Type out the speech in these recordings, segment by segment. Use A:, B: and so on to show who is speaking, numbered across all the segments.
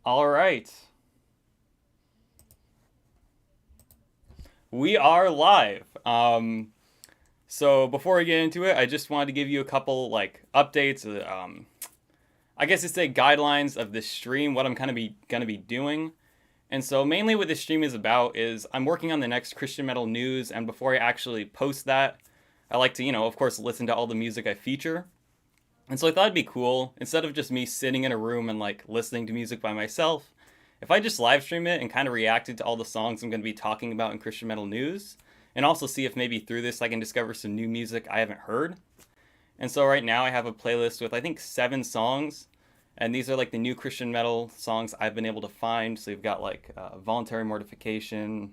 A: All right. We are live. So before we get into it, I just wanted to give you a couple like updates. I guess it's say guidelines of this stream, what I'm kind of gonna be doing. And so mainly what this stream is about is I'm working on the next Christian metal news, and before I actually post that, I like to, of course, listen to all the music I feature. And so I thought it'd be cool, instead of just me sitting in a room and like listening to music by myself, if I just live stream it and kind of reacted to all the songs I'm going to be talking about in Christian metal news, and also see if maybe through this I can discover some new music I haven't heard. And so right now I have a playlist with I think 7 songs, and these are like the new Christian metal songs I've been able to find. So you've got like Voluntary Mortification,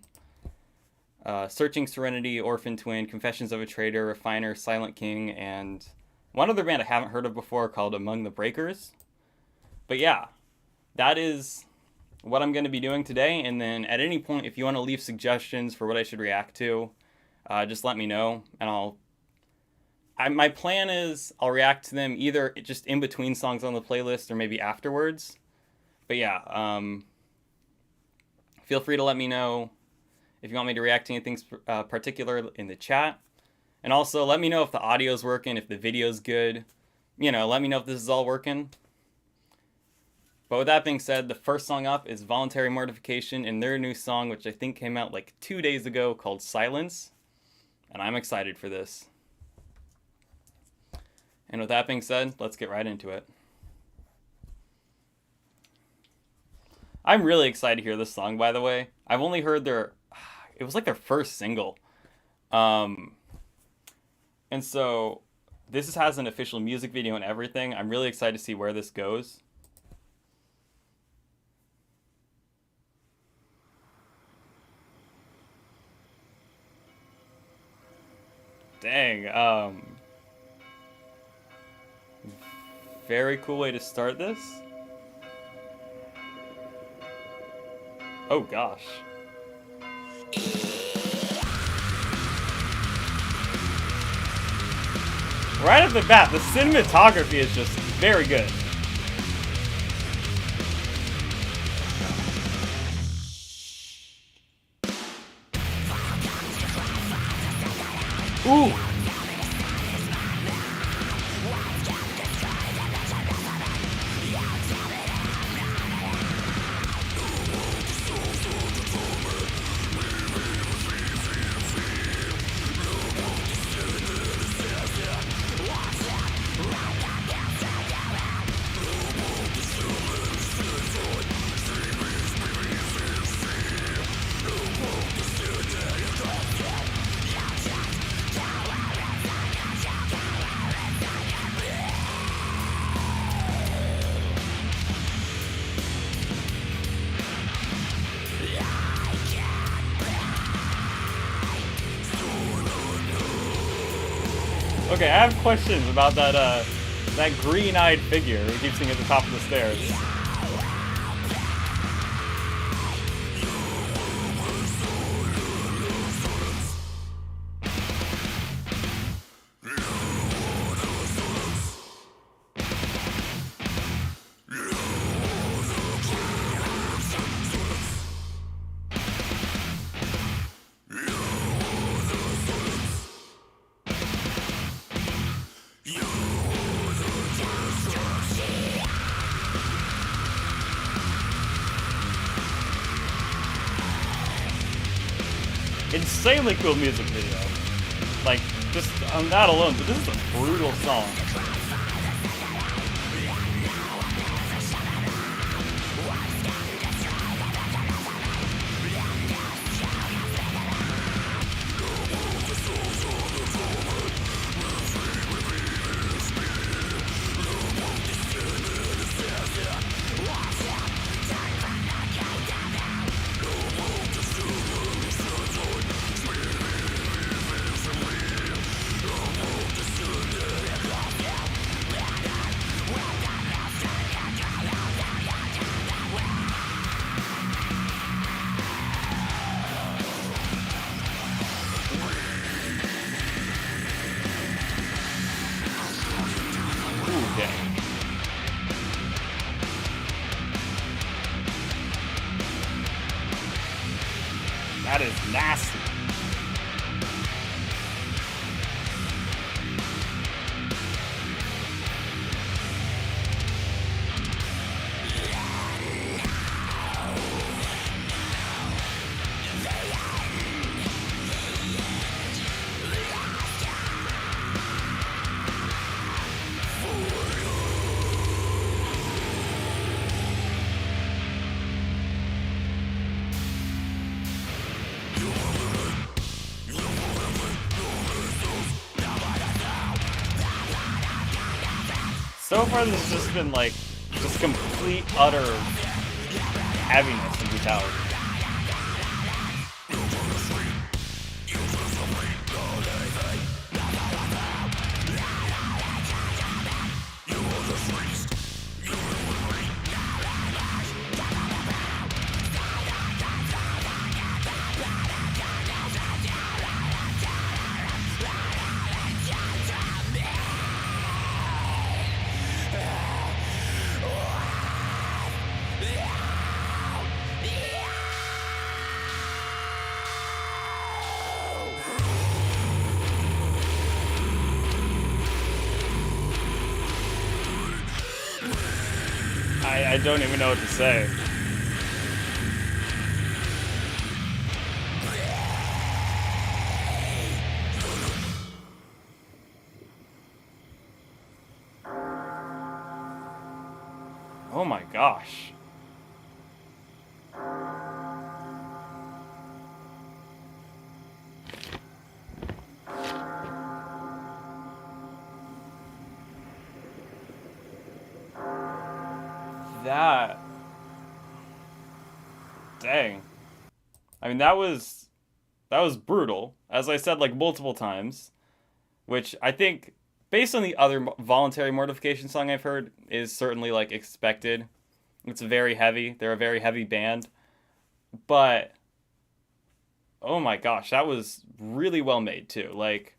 A: Searching Serenity, Orphan Twin, Confessions of a Traitor, Refiner, Silent King, and one other band I haven't heard of before called Among the Breakers. But yeah, that is what I'm going to be doing today. And then at any point, if you want to leave suggestions for what I should react to, just let me know. And my plan is I'll react to them either just in between songs on the playlist or maybe afterwards. But yeah, feel free to let me know if you want me to react to anything particular in the chat. And also let me know if the audio's working, if the video's good. Let me know if this is all working. But with that being said, the first song up is Voluntary Mortification and their new song, which I think came out like 2 days ago, called Silence. And I'm excited for this. And with that being said, let's get right into it. I'm really excited to hear this song, by the way. I've only heard it was like their first single. And so this has an official music video and everything. I'm really excited to see where this goes. Dang, very cool way to start this. Oh gosh. Right off the bat, the cinematography is just very good. Ooh. Okay, I have questions about that green-eyed figure who keeps sitting at the top of the stairs. Insanely cool music video. Like, just on that alone, but this is a brutal song. So far, this has just been like just complete, utter heaviness and brutality. I don't even know what to say. Oh my gosh. That. Dang. I mean, that was brutal. As I said, like, multiple times. Which I think, based on the other Voluntary Mortification song I've heard, is certainly, like, expected. It's very heavy. They're a very heavy band. But, oh my gosh, that was really well made, too. Like,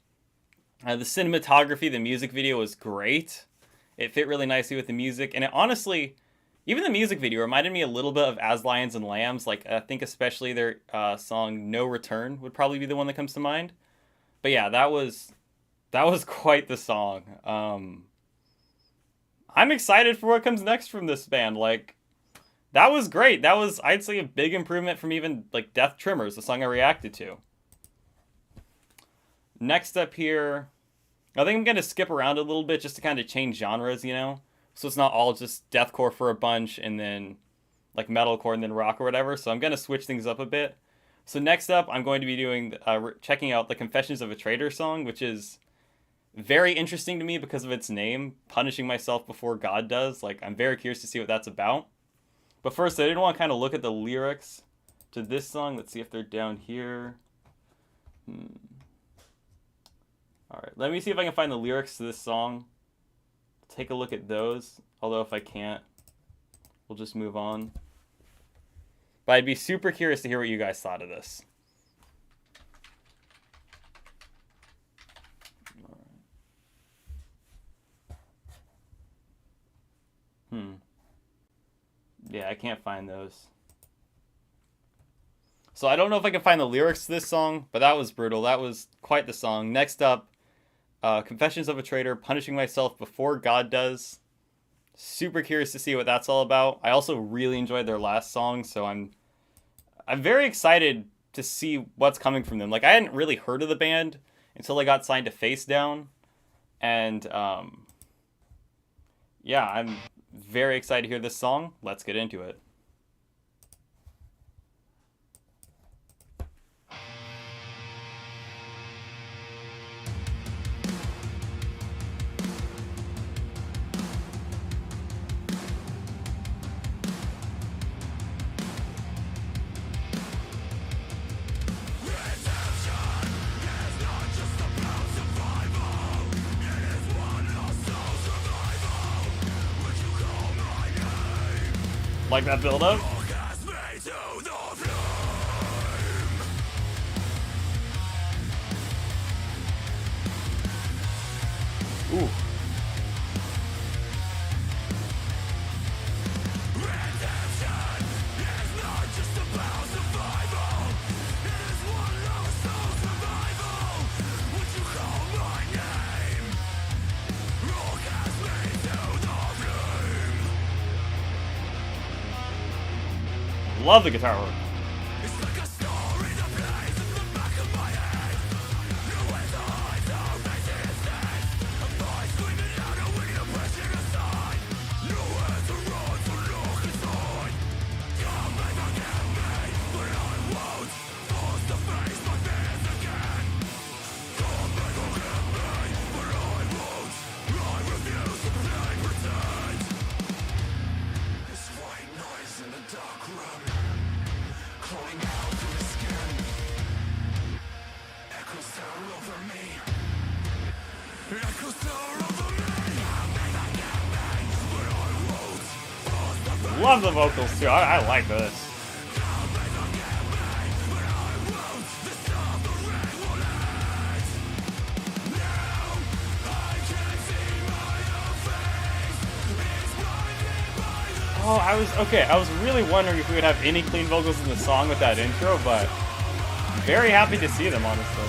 A: the cinematography, the music video was great. It fit really nicely with the music. And it honestly, even the music video reminded me a little bit of As Lions and Lambs. Like, I think especially their song No Return would probably be the one that comes to mind. But yeah, that was quite the song. I'm excited for what comes next from this band. Like, that was great. That was, I'd say, a big improvement from even, like, Death Trimmers, the song I reacted to. Next up here, I think I'm going to skip around a little bit just to kind of change genres, you know? So it's not all just deathcore for a bunch and then, like, metalcore and then rock or whatever. So I'm going to switch things up a bit. So next up, I'm going to be doing, checking out the Confessions of a Traitor song, which is very interesting to me because of its name, Punishing Myself Before God Does. Like, I'm very curious to see what that's about. But first, I did want to kind of look at the lyrics to this song. Let's see if they're down here. Alright, let me see if I can find the lyrics to this song. Take a look at those. Although if I can't, we'll just move on. But I'd be super curious to hear what you guys thought of this. Yeah, I can't find those. So I don't know if I can find the lyrics to this song, but that was brutal. That was quite the song. Next up, Confessions of a Traitor, Punishing Myself Before God Does. Super curious to see what that's all about. I also really enjoyed their last song, so I'm very excited to see what's coming from them. Like, I hadn't really heard of the band until I got signed to Face Down. And, yeah, I'm very excited to hear this song. Let's get into it. Like that build-up? Ooh. Love the guitar work. Love the vocals too. I like this. Oh, I was really wondering if we would have any clean vocals in the song with that intro, but I'm very happy to see them, honestly.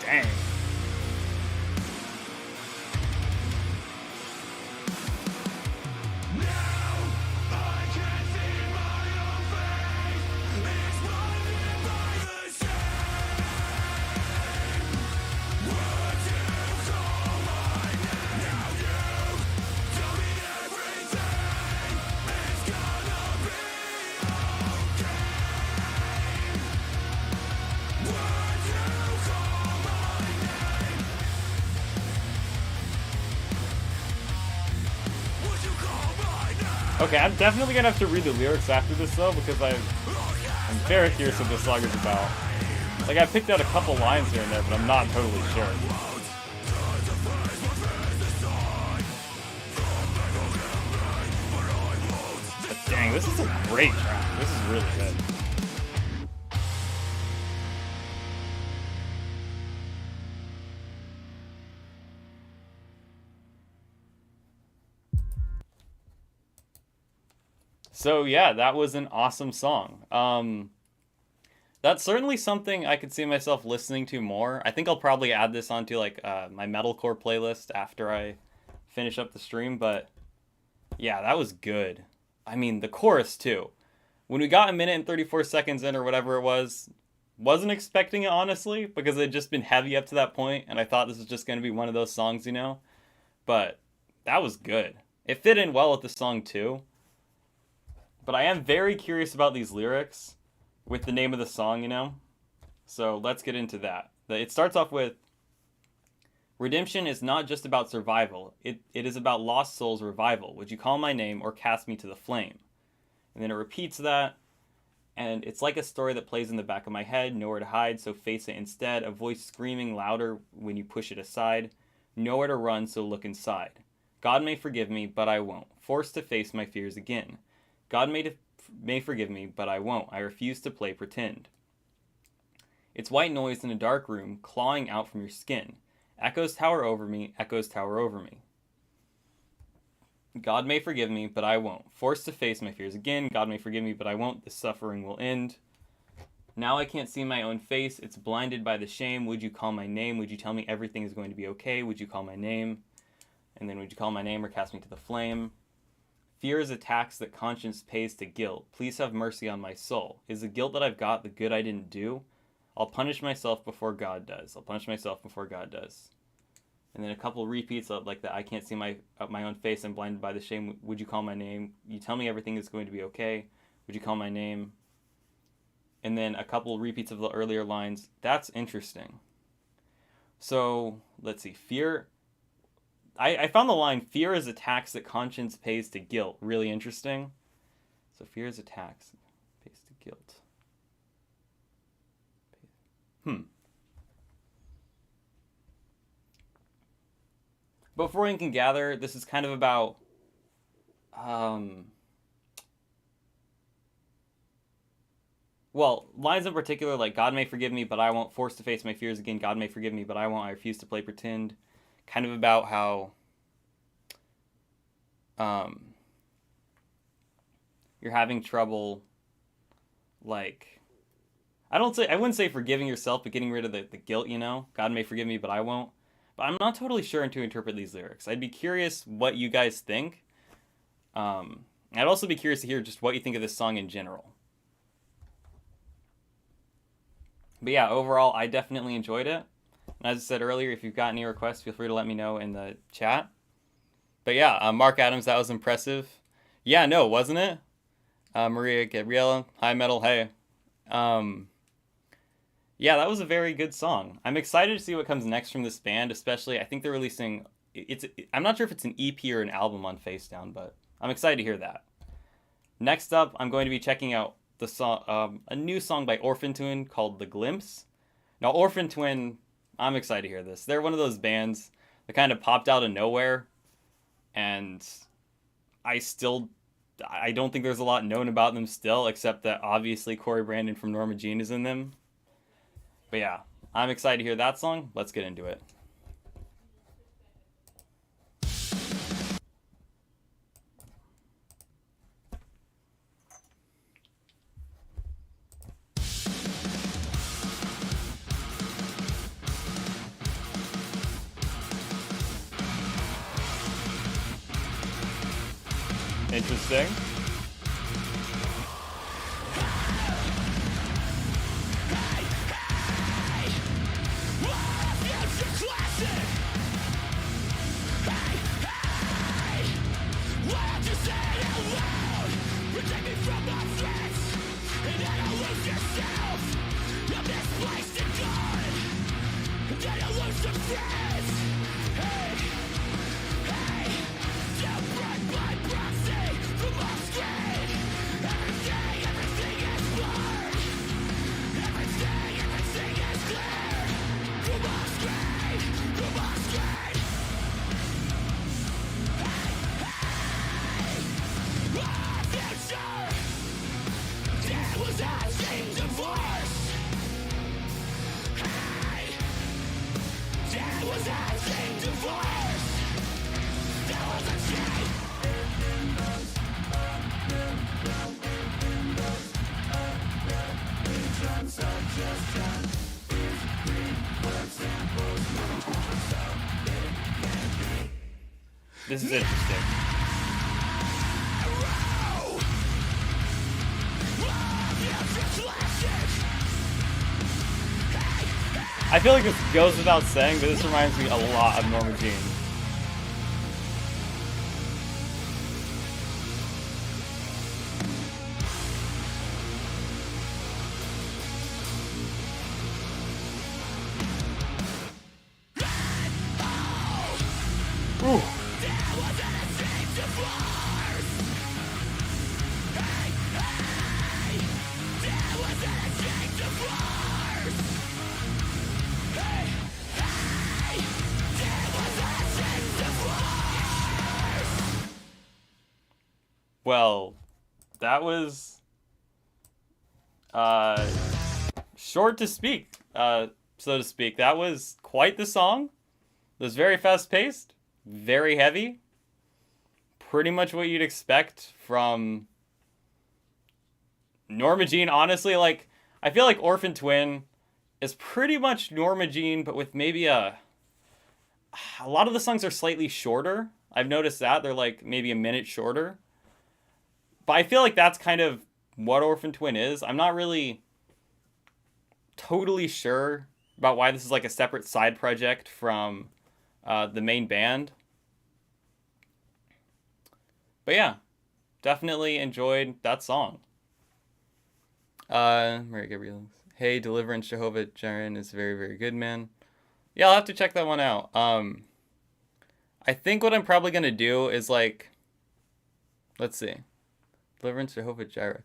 A: Dang. Okay, I'm definitely gonna have to read the lyrics after this though, because I'm very curious what this song is about. Like, I picked out a couple lines here and there, but I'm not totally sure. But dang, this is a great track. This is really good. So yeah, that was an awesome song. That's certainly something I could see myself listening to more. I think I'll probably add this onto like my metalcore playlist after I finish up the stream. But yeah, that was good. I mean, the chorus too. When we got a minute and 34 seconds in or whatever it was, wasn't expecting it honestly, because it had just been heavy up to that point, and I thought this was just going to be one of those songs, you know. But that was good. It fit in well with the song too. But I am very curious about these lyrics with the name of the song, you know? So let's get into that. It starts off with, redemption is not just about survival. It is about lost souls' revival. Would you call my name or cast me to the flame? And then it repeats that. And it's like a story that plays in the back of my head. Nowhere to hide, so face it instead. A voice screaming louder when you push it aside. Nowhere to run, so look inside. God may forgive me, but I won't. Forced to face my fears again. God may forgive me, but I won't. I refuse to play pretend. It's white noise in a dark room, clawing out from your skin. Echoes tower over me, echoes tower over me. God may forgive me, but I won't. Forced to face my fears again. God may forgive me, but I won't. The suffering will end. Now I can't see my own face. It's blinded by the shame. Would you call my name? Would you tell me everything is going to be okay? Would you call my name? And then would you call my name or cast me to the flame? Fear is a tax that conscience pays to guilt. Please have mercy on my soul. Is the guilt that I've got the good I didn't do? I'll punish myself before God does. I'll punish myself before God does. And then a couple repeats of like that. I can't see my own face. I'm blinded by the shame. Would you call my name? You tell me everything is going to be okay. Would you call my name? And then a couple repeats of the earlier lines. That's interesting. So let's see. Fear. I found the line, fear is a tax that conscience pays to guilt. Really interesting. So fear is a tax pays to guilt. Before we can gather, this is kind of about well, lines in particular, like God may forgive me, but I won't. Forced to face my fears again. God may forgive me, but I won't. I refuse to play pretend. Kind of about how you're having trouble, like, I wouldn't say forgiving yourself, but getting rid of the guilt, you know? God may forgive me, but I won't. But I'm not totally sure how to interpret these lyrics. I'd be curious what you guys think. I'd also be curious to hear just what you think of this song in general. But yeah, overall, I definitely enjoyed it. And as I said earlier, if you've got any requests, feel free to let me know in the chat. But yeah, Mark Adams, that was impressive. Yeah, no, wasn't it? Maria Gabriela, hi metal, hey. Yeah, that was a very good song. I'm excited to see what comes next from this band, especially I think they're releasing I'm not sure if it's an EP or an album on Facedown, but I'm excited to hear that. Next up, I'm going to be checking out the song a new song by Orphan Twin called The Glimpse. Now, Orphan Twin, I'm excited to hear this. They're one of those bands that kind of popped out of nowhere, and I don't think there's a lot known about them still, except that obviously Corey Brandon from Norma Jean is in them. But yeah, I'm excited to hear that song. Let's get into it. Interesting. This is interesting. I feel like this goes without saying, but this reminds me a lot of Norma Jean. Ooh. Well, that was short to speak, so to speak. That was quite the song. It was very fast-paced, very heavy. Pretty much what you'd expect from Norma Jean. Honestly, like, I feel like Orphan Twin is pretty much Norma Jean, but with maybe a lot of the songs are slightly shorter. I've noticed that. They're like maybe a minute shorter. But I feel like that's kind of what Orphan Twin is. I'm not really totally sure about why this is like a separate side project from the main band. But yeah, definitely enjoyed that song. Mary Gabriel. Hey, Deliverance, Jehovah Jireh is very, very good, man. Yeah, I'll have to check that one out. I think what I'm probably going to do is like, let's see. Deliverance, Jehovah Jireh.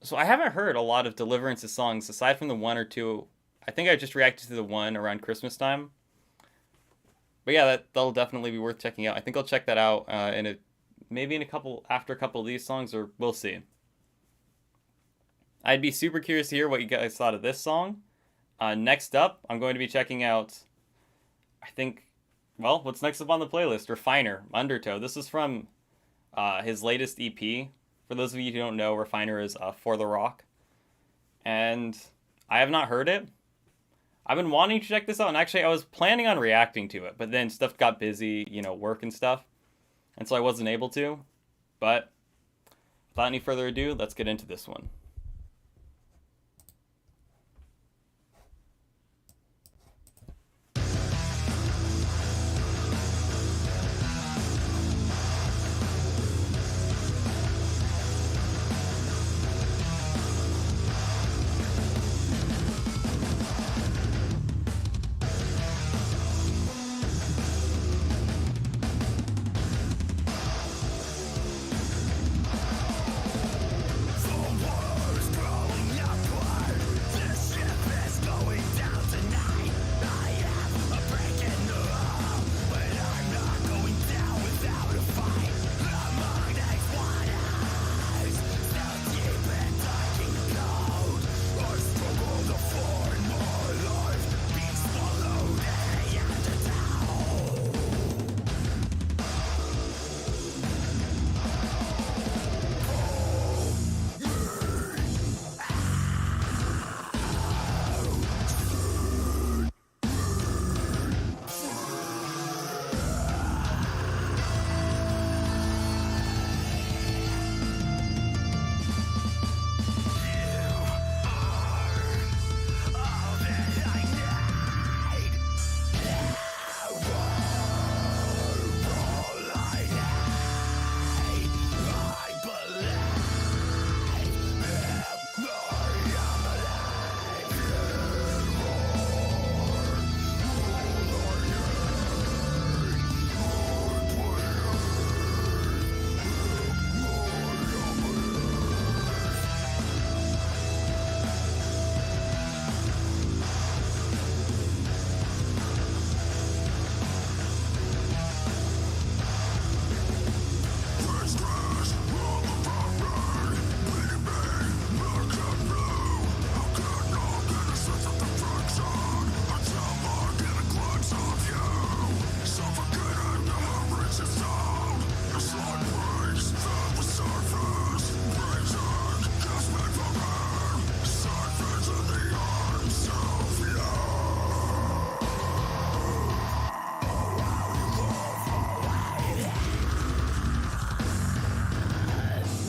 A: So I haven't heard a lot of Deliverance's songs aside from the one or two. I think I just reacted to the one around Christmas time. But yeah, that'll definitely be worth checking out. I think I'll check that out after a couple of these songs, or we'll see. I'd be super curious to hear what you guys thought of this song. Next up, I'm going to be checking out, what's next up on the playlist? Refiner, Undertow. This is from his latest EP, For those of you who don't know, Refiner is For the Rock. And I have not heard it. I've been wanting to check this out, and actually I was planning on reacting to it, but then stuff got busy, work and stuff, and so I wasn't able to. But without any further ado, let's get into this one.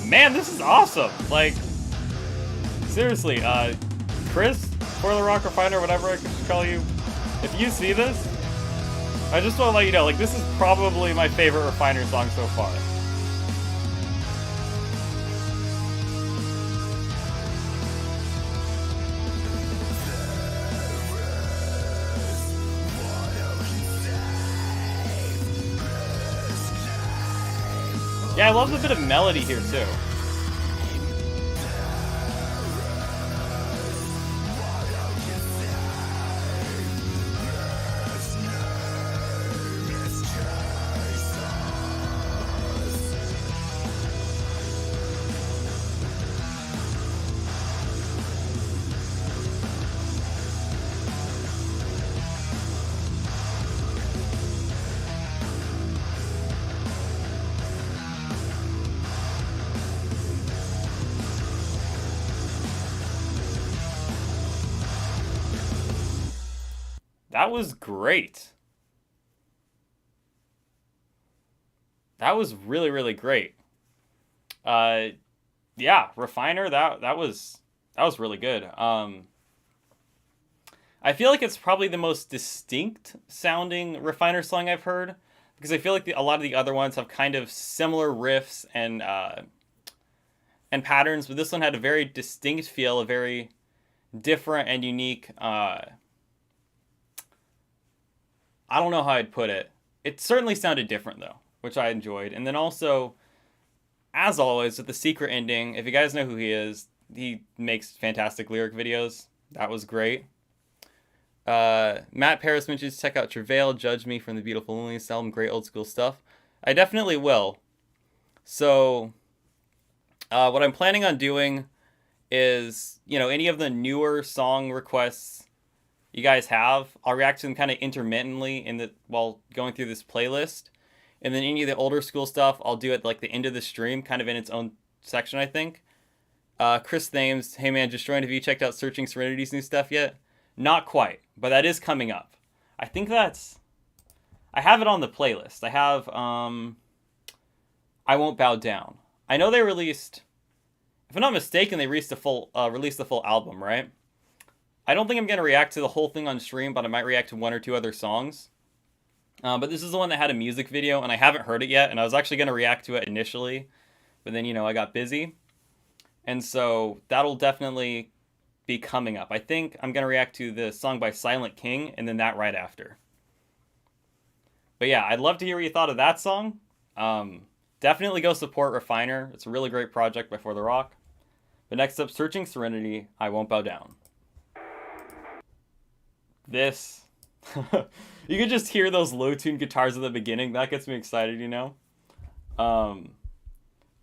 A: Man, this is awesome! Like, seriously, Chris, For the Rock Refiner, whatever I should call you, if you see this, I just want to let you know, like, this is probably my favorite Refiner song so far. Yeah, I love the bit of melody here, too. That was great. That was really, really great. Yeah, Refiner, that was really good. I feel like it's probably the most distinct sounding Refiner song I've heard, because I feel like a lot of the other ones have kind of similar riffs and patterns, but this one had a very distinct feel, a very different and unique. I don't know how I'd put it. It certainly sounded different, though, which I enjoyed. And then also, as always, with the secret ending, if you guys know who he is, he makes fantastic lyric videos. That was great. Matt Paris mentions, check out Travail, Judge Me from the Beautiful Loneliness album. Great old school stuff. I definitely will. So, what I'm planning on doing is, any of the newer song requests you guys have, I'll react to them kind of intermittently while going through this playlist. And then any of the older school stuff, I'll do at like the end of the stream, kind of in its own section, I think. Chris Thames, hey man, just joined. Have you checked out Searching Serenity's new stuff yet? Not quite, but that is coming up. I think that's... I have it on the playlist. I have, I Won't Bow Down. I know they released... If I'm not mistaken, they released the full album, right? I don't think I'm going to react to the whole thing on stream, but I might react to one or two other songs. But this is the one that had a music video, and I haven't heard it yet, and I was actually going to react to it initially, but then, I got busy. And so that'll definitely be coming up. I think I'm going to react to the song by Silent King, and then that right after. But yeah, I'd love to hear what you thought of that song. Definitely go support Refiner. It's a really great project by For The Rock. But next up, Searching Serenity, I Won't Bow Down. This... You can just hear those low-tuned guitars at the beginning. That gets me excited,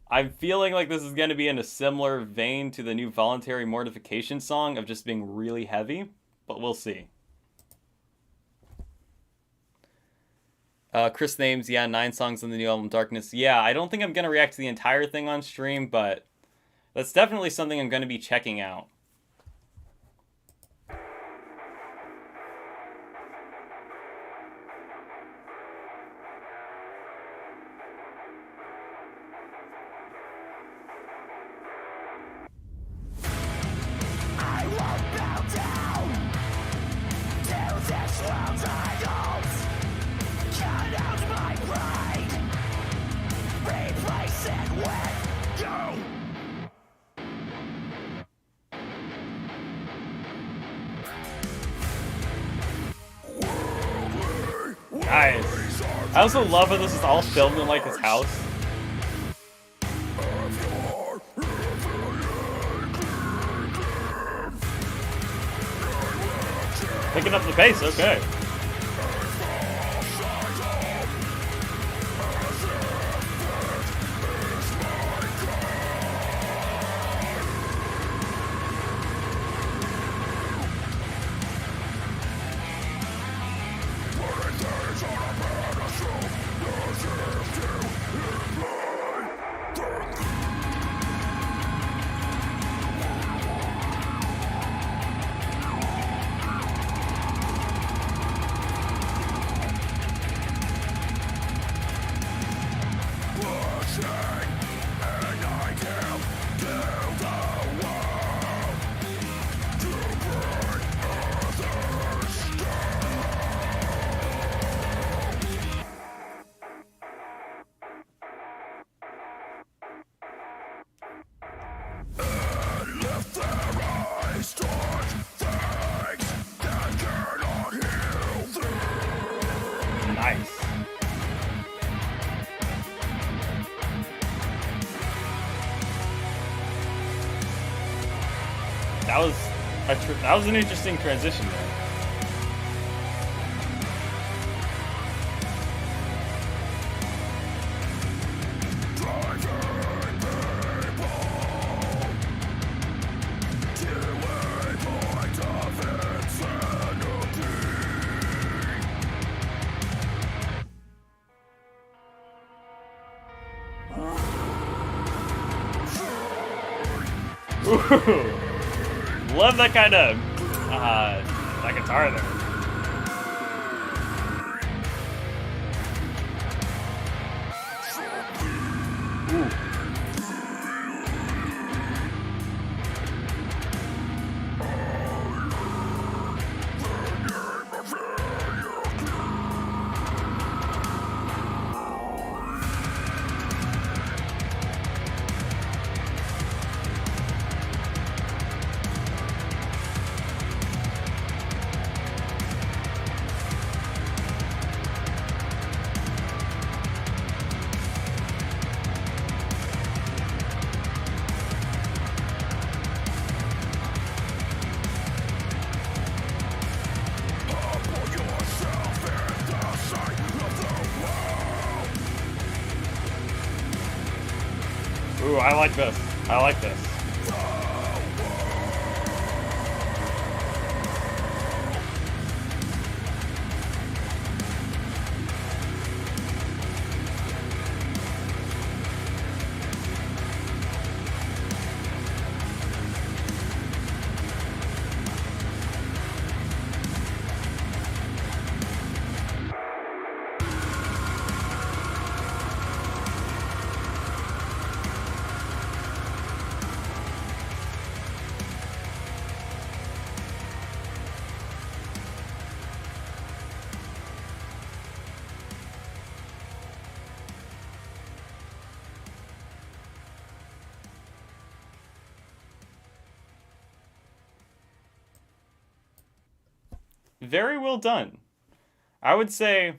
A: I'm feeling like this is going to be in a similar vein to the new Voluntary Mortification song of just being really heavy, but we'll see. Chris Names, yeah, 9 songs on the new album Darkness. Yeah, I don't think I'm going to react to the entire thing on stream, but that's definitely something I'm going to be checking out. Nice. I also love that this is all filmed in like his house. Picking up the pace, okay. Nice. That was an interesting transition there. Ooh. Love that kind of that guitar there. Ooh. Ooh, I like this. I like this. very well done. I would say,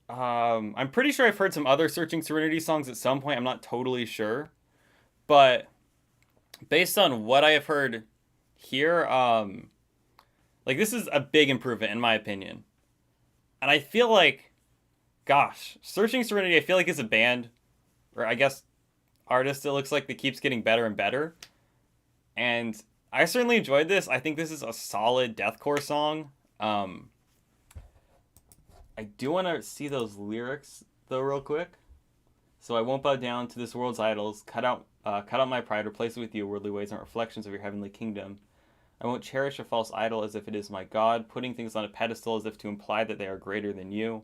A: I'm pretty sure I've heard some other Searching Serenity songs at some point. I'm not totally sure, but based on what I have heard here, like this is a big improvement in my opinion. And I feel like, gosh, Searching Serenity, I feel like is a band, or I guess artist, it looks like that keeps getting better and better. And I certainly enjoyed this. I think this is a solid deathcore song. I do want to see those lyrics though real quick. So I won't bow down to this world's idols. Cut out my pride. Replace it with you. Worldly ways aren't reflections of your heavenly kingdom. I won't cherish a false idol as if it is my God. Putting things on a pedestal as if to imply that they are greater than you.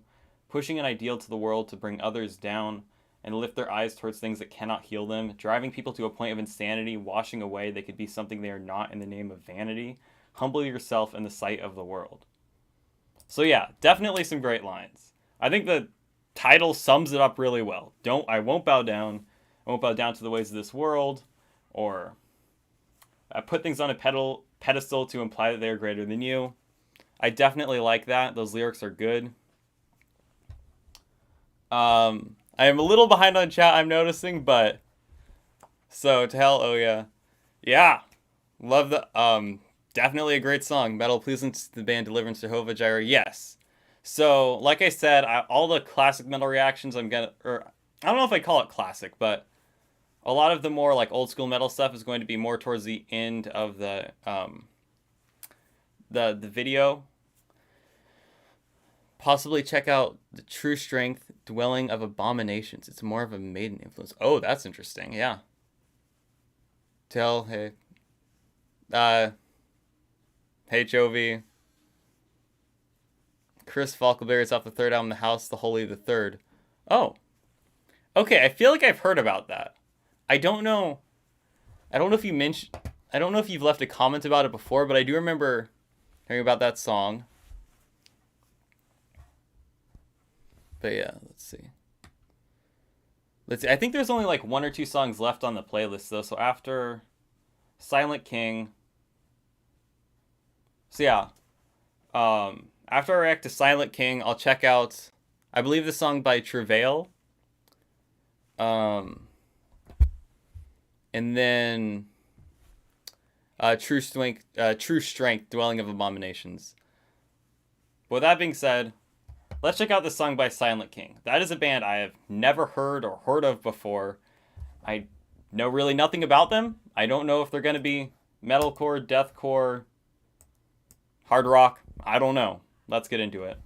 A: Pushing an ideal to the world to bring others down and lift their eyes towards things that cannot heal them. Driving people to a point of insanity. Washing away they could be something they are not in the name of vanity. Humble yourself in the sight of the world. So yeah, definitely some great lines. I think the title sums it up really well. I won't bow down. I won't bow down to the ways of this world. Or put things on a pedestal to imply that they are greater than you. I definitely like that. Those lyrics are good. I am a little behind on chat, I'm noticing, but so to hell, oh yeah. Yeah. Love the definitely a great song. Metal pleasing to the band Deliverance, Jehovah Jireh. Yes. So, like I said, all the classic metal reactions I don't know if I call it classic, but a lot of the more like old school metal stuff is going to be more towards the end of the video. Possibly check out the True Strength, Dwelling of Abominations. It's more of a Maiden influence. Oh, that's interesting. Yeah. Hey, Jovi. Chris Falkenberry's off the third album, The House, The Holy, The Third. Oh. Okay, I feel like I've heard about that. I don't know if you've left a comment about it before, but I do remember hearing about that song. But yeah, let's see. I think there's only like 1 or 2 songs left on the playlist though. So after Silent King. So yeah, after I react to Silent King, I'll check out, I believe, the song by Travail. And then True Strength, Dwelling of Abominations. With that being said, let's check out the song by Silent King. That is a band I have never heard or heard of before. I know really nothing about them. I don't know if they're going to be metalcore, deathcore, hard rock. I don't know. Let's get into it.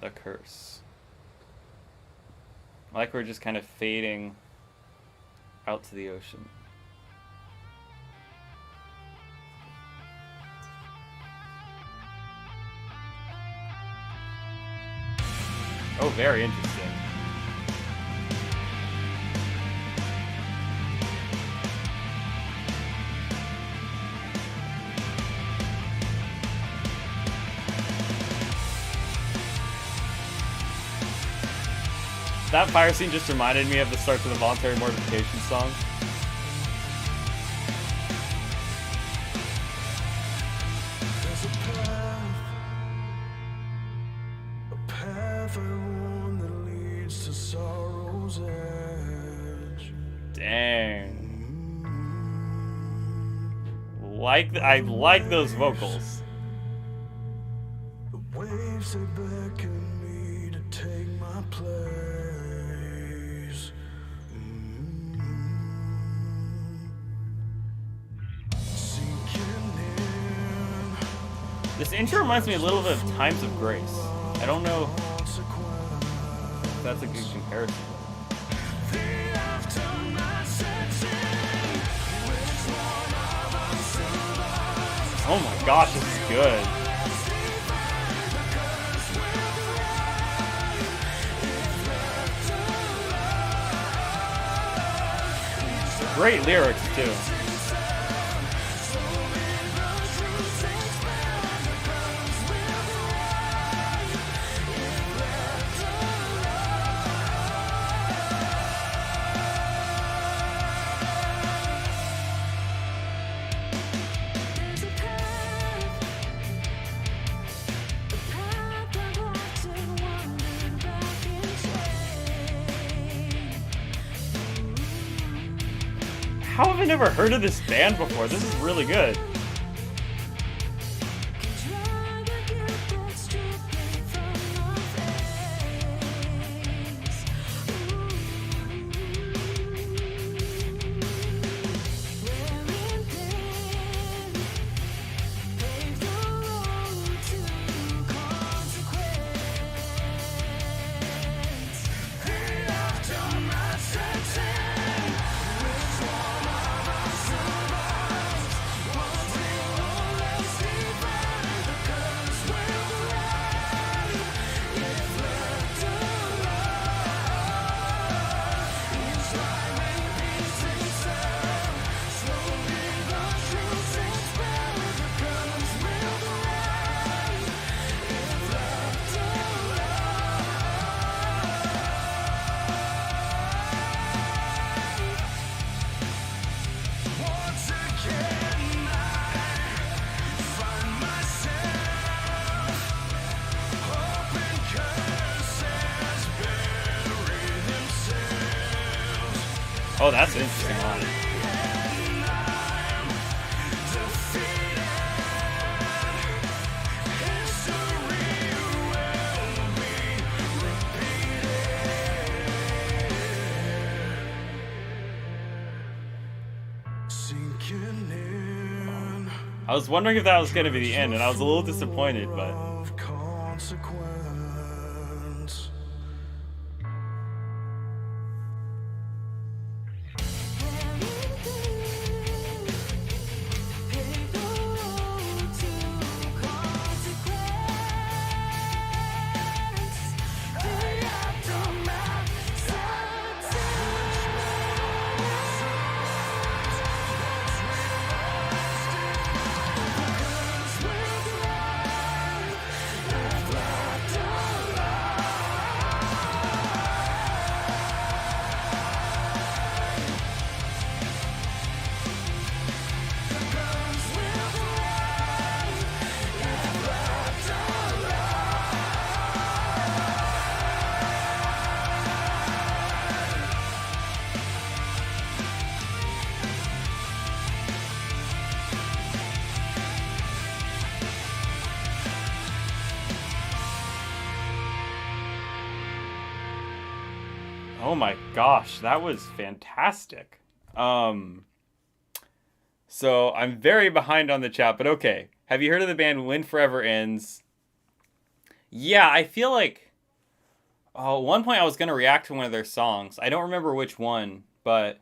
A: The Curse. I like we're just kind of fading out to the ocean. Oh, very interesting. That fire scene just reminded me of the start to the Voluntary Mortification song. Dang. I like those vocals. The waves they beckon me to take my place. This intro reminds me a little bit of Times of Grace. I don't know if that's a good comparison. Oh my gosh, this is good. Great lyrics, too. How have I never heard of this band before? This is really good. Oh, that's an interesting line. I was wondering if that was going to be the end, and I was a little disappointed, but... Oh my gosh, that was fantastic. So I'm very behind on the chat, but okay. Have you heard of the band When Forever Ends? Yeah, I feel like... Oh, at one point I was going to react to one of their songs. I don't remember which one, but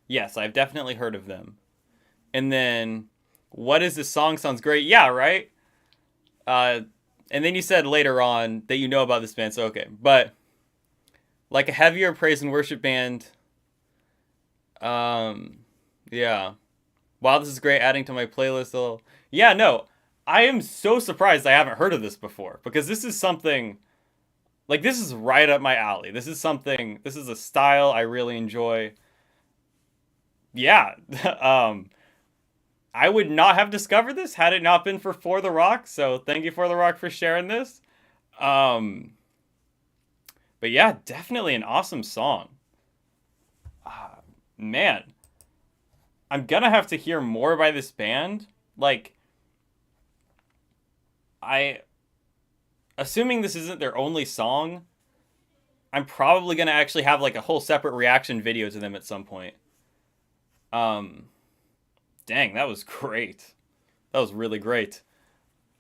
A: yes, I've definitely heard of them. And then, what is this song? Sounds great. Yeah, right? And then you said later on that you know about this band, so okay. But... like a heavier praise and worship band. Yeah. Wow, this is great. Adding to my playlist. Yeah, no. I am so surprised I haven't heard of this before. Because this is something... like, this is right up my alley. This is something... this is a style I really enjoy. Yeah. I would not have discovered this had it not been for The Rock. So, thank you, For The Rock, for sharing this. But yeah, definitely an awesome song. Man. I'm gonna have to hear more by this band. Like, assuming this isn't their only song, I'm probably gonna actually have like a whole separate reaction video to them at some point. Dang, that was great. That was really great.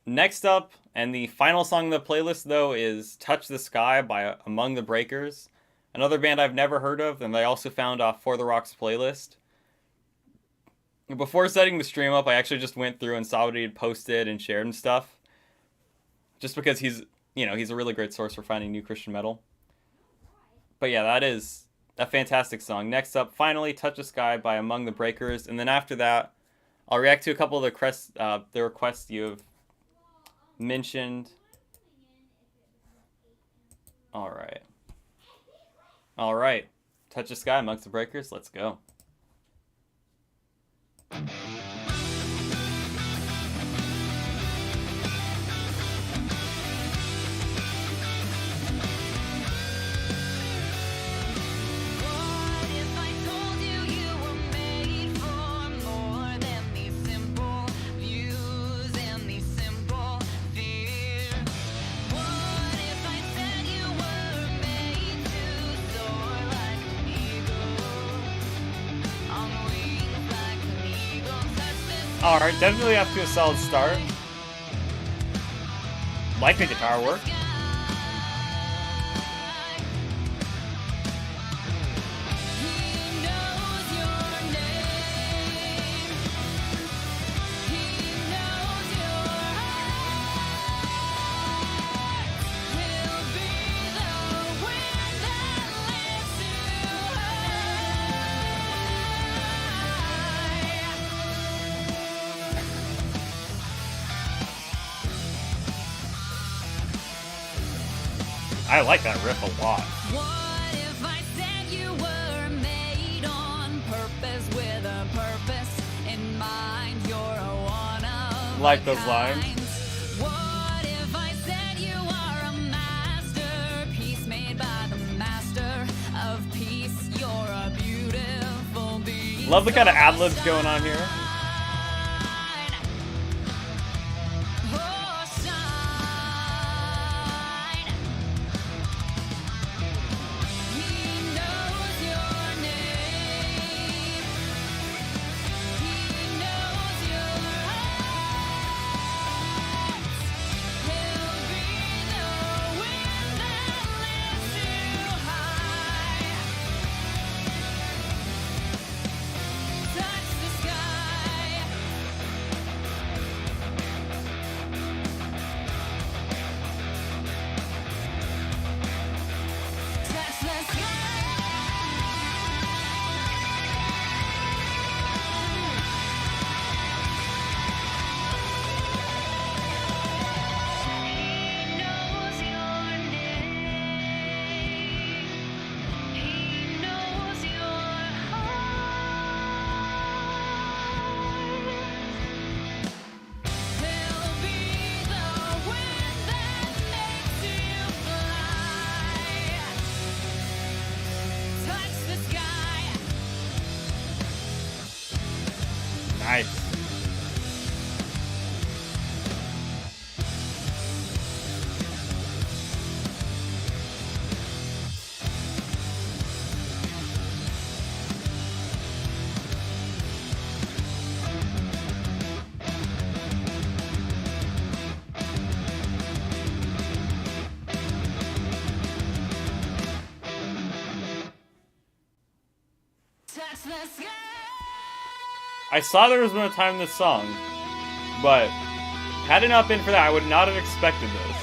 A: Next up, and the final song in the playlist, though, is Touch the Sky by Among the Breakers. Another band I've never heard of, and I also found off For The Rock's playlist. Before setting the stream up, I actually just went through and saw what he had posted and shared and stuff. Just because he's a really great source for finding new Christian metal. But yeah, that is a fantastic song. Next up, finally, Touch the Sky by Among the Breakers. And then after that, I'll react to a couple of the requests you've mentioned. Alright. Alright. Touch the Sky, Amongst the Breakers. Let's go. Alright, definitely off to a solid start. Like the guitar work. I like that riff a lot.
B: What if I said you were made on purpose with a purpose in mind? You're a one of
A: Like
B: a
A: those lines.
B: kind. What if I said you are a masterpiece made by the master of peace? You're a beautiful being.
A: Love the kind of ad-libs going on here. Nice. I saw there was no time in this song, but had it not been for that, I would not have expected this.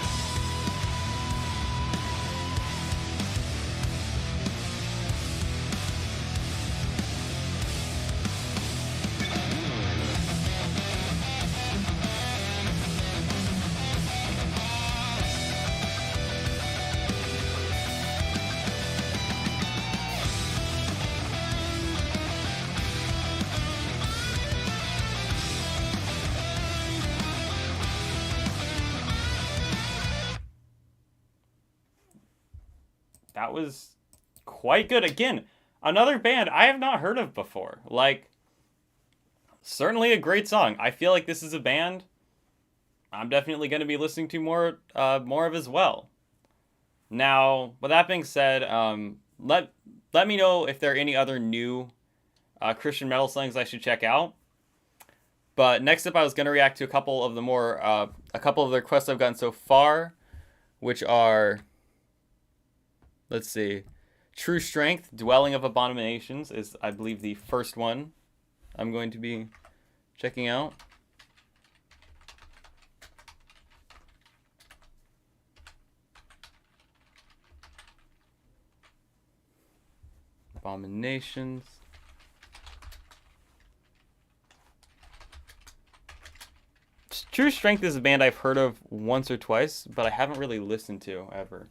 A: That was quite good. Again, another band I have not heard of before. Like, certainly a great song. I feel like this is a band I'm definitely going to be listening to more of as well. Now, with that being said, let me know if there are any other new Christian metal songs I should check out. But next up, I was going to react to a couple of the requests I've gotten so far, which are, let's see, True Strength, Dwelling of Abominations is, I believe, the first one I'm going to be checking out. Abominations. True Strength is a band I've heard of once or twice, but I haven't really listened to ever.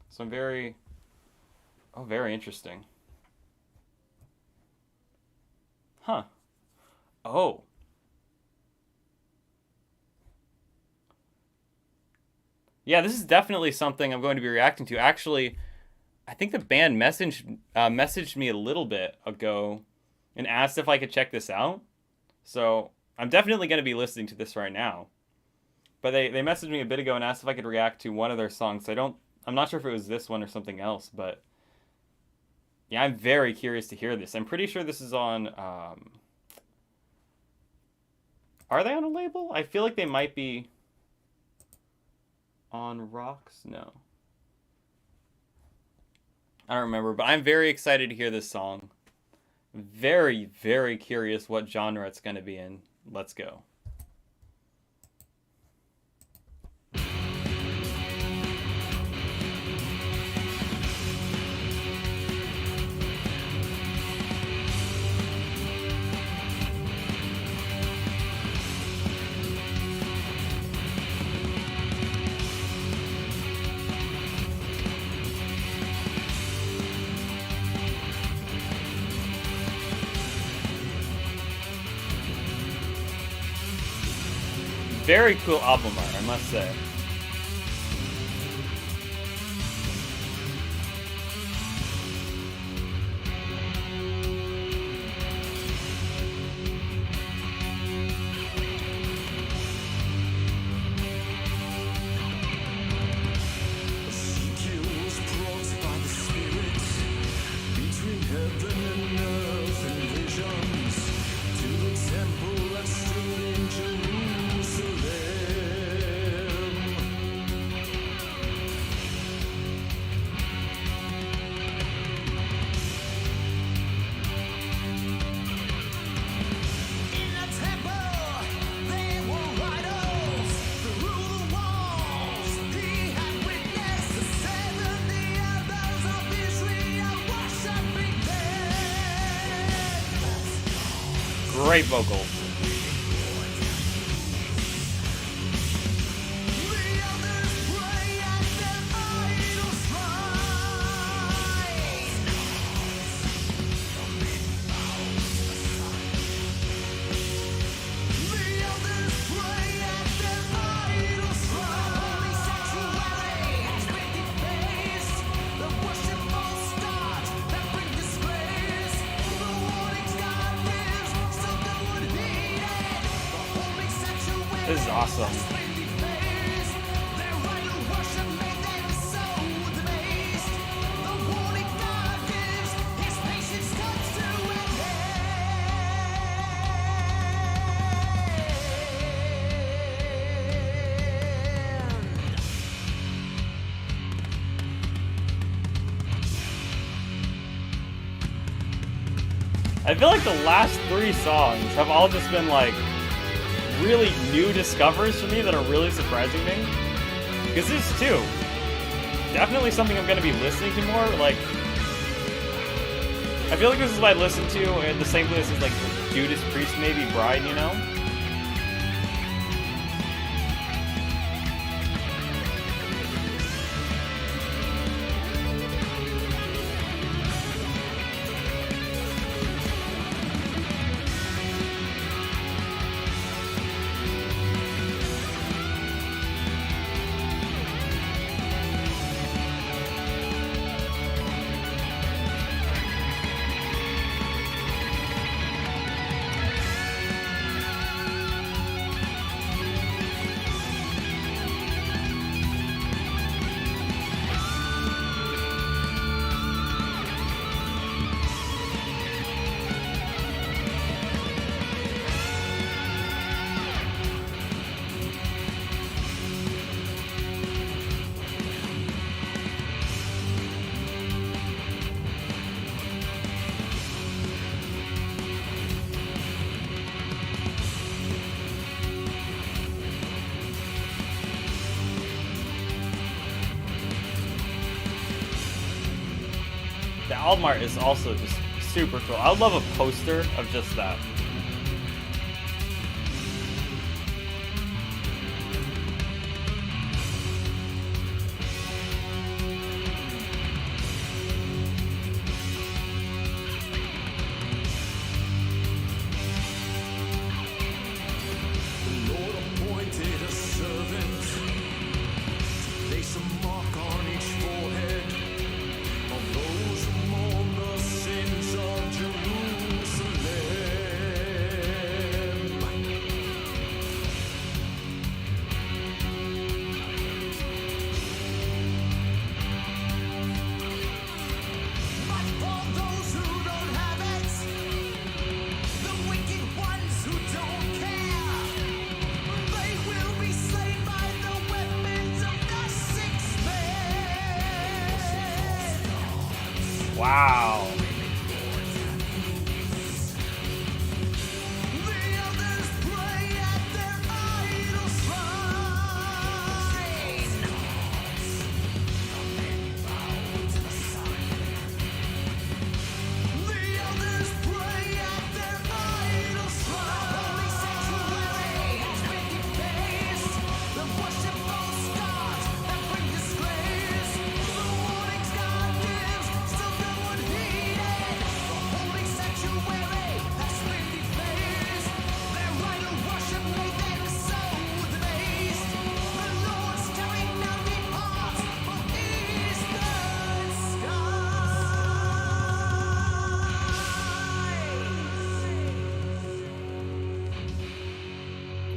A: So I'm very... Oh, very interesting. Huh. Oh. Yeah, this is definitely something I'm going to be reacting to. Actually, I think the band messaged me a little bit ago and asked if I could check this out. So I'm definitely going to be listening to this right now. But they messaged me a bit ago and asked if I could react to one of their songs. I'm not sure if it was this one or something else, but yeah, I'm very curious to hear this. I'm pretty sure this is on... Are they on a label? I feel like they might be on Rocks. No. I don't remember, but I'm very excited to hear this song. Very, very curious what genre it's going to be in. Let's go. Very cool album art, I must say. Great vocals. This is awesome. I feel like the last 3 songs have all just been like really new discoveries for me that are really surprising me. Because this too, definitely something I'm going to be listening to more. Like, I feel like this is what I listen to in the same place as like Judas Priest, maybe Bride, you know? album art is also just super cool. I would love a poster of just that. Wow.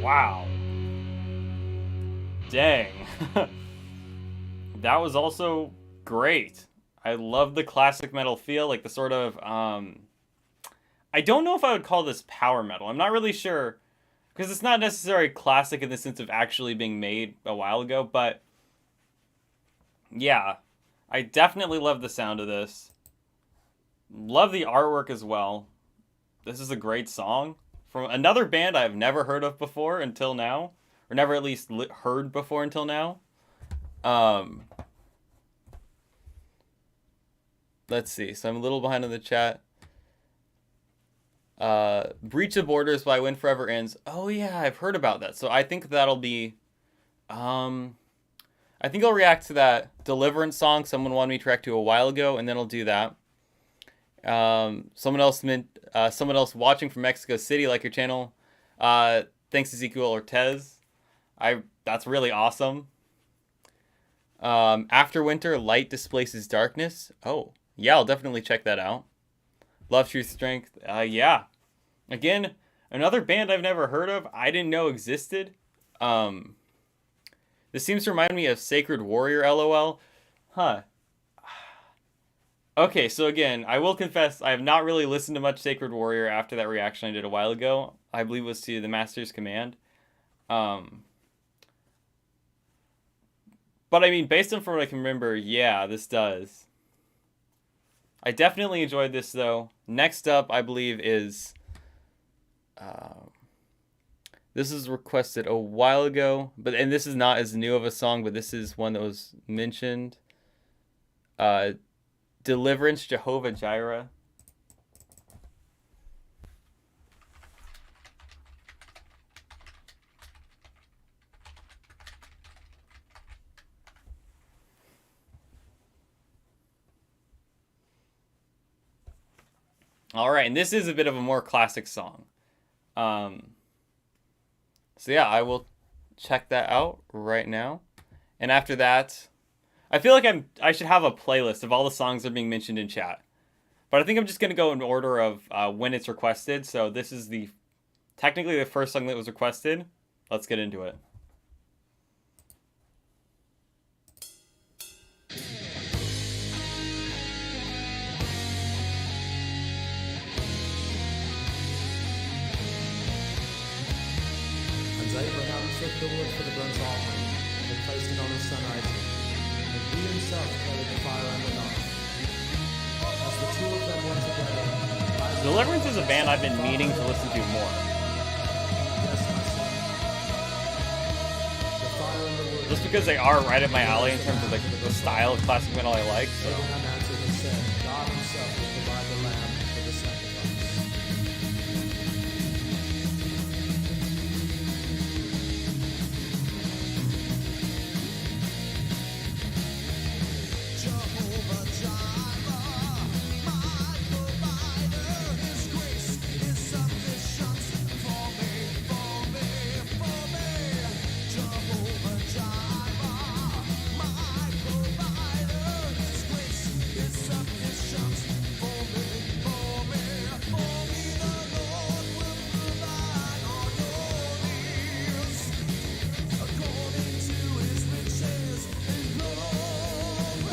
A: Wow. Dang. That was also great. I love the classic metal feel, like the sort of, I don't know if I would call this power metal. I'm not really sure, because it's not necessarily classic in the sense of actually being made a while ago, but yeah, I definitely love the sound of this. Love the artwork as well. This is a great song from another band I've never heard of before until now, or never at least heard before until now. Let's see. So I'm a little behind on the chat. Breach of Borders by When Forever Ends. Oh yeah, I've heard about that. So I think that'll be, I think I'll react to that Deliverance song someone wanted me to react to a while ago, and then I'll do that. Someone else watching from Mexico City, like your channel. Thanks Ezekiel Ortez. That's really awesome. After Winter, Light Displaces Darkness. Oh, yeah, I'll definitely check that out. Love, Truth, Strength. Yeah. Again, another band I've never heard of. I didn't know existed. This seems to remind me of Sacred Warrior, LOL. Huh. Okay, so again, I will confess, I have not really listened to much Sacred Warrior after that reaction I did a while ago. I believe it was to The Master's Command. But I mean, based on from what I can remember, yeah, this does. I definitely enjoyed this, though. Next up, I believe, is... this is requested a while ago, and this is not as new of a song, but this is one that was mentioned. Deliverance, Jehovah Jireh. All right, and this is a bit of a more classic song. So yeah, I will check that out right now. And after that, I feel like I should have a playlist of all the songs that are being mentioned in chat. But I think I'm just going to go in order of when it's requested. So this is technically the first song that was requested. Let's get into it.
C: And Abraham took the wood for the burnt offering, and placed it on his son Isaac. And he himself carried the fire and the knife. As the two of them went together, Isaac
A: Deliverance is a band I've been meaning to listen to more.
C: Yes, my son. The fire and the wood.
A: Just because they are right up my alley in terms of the style of classic metal I like. So.
C: Abraham answered and said, God himself will provide the lamb for the sacrifice. Jehovah Jireh, my provider, his grace is sufficient for me, for me, for me. Jehovah Jireh, my provider, his grace is sufficient for me, for me, for me. The Lord will provide all your needs according to his riches and glory.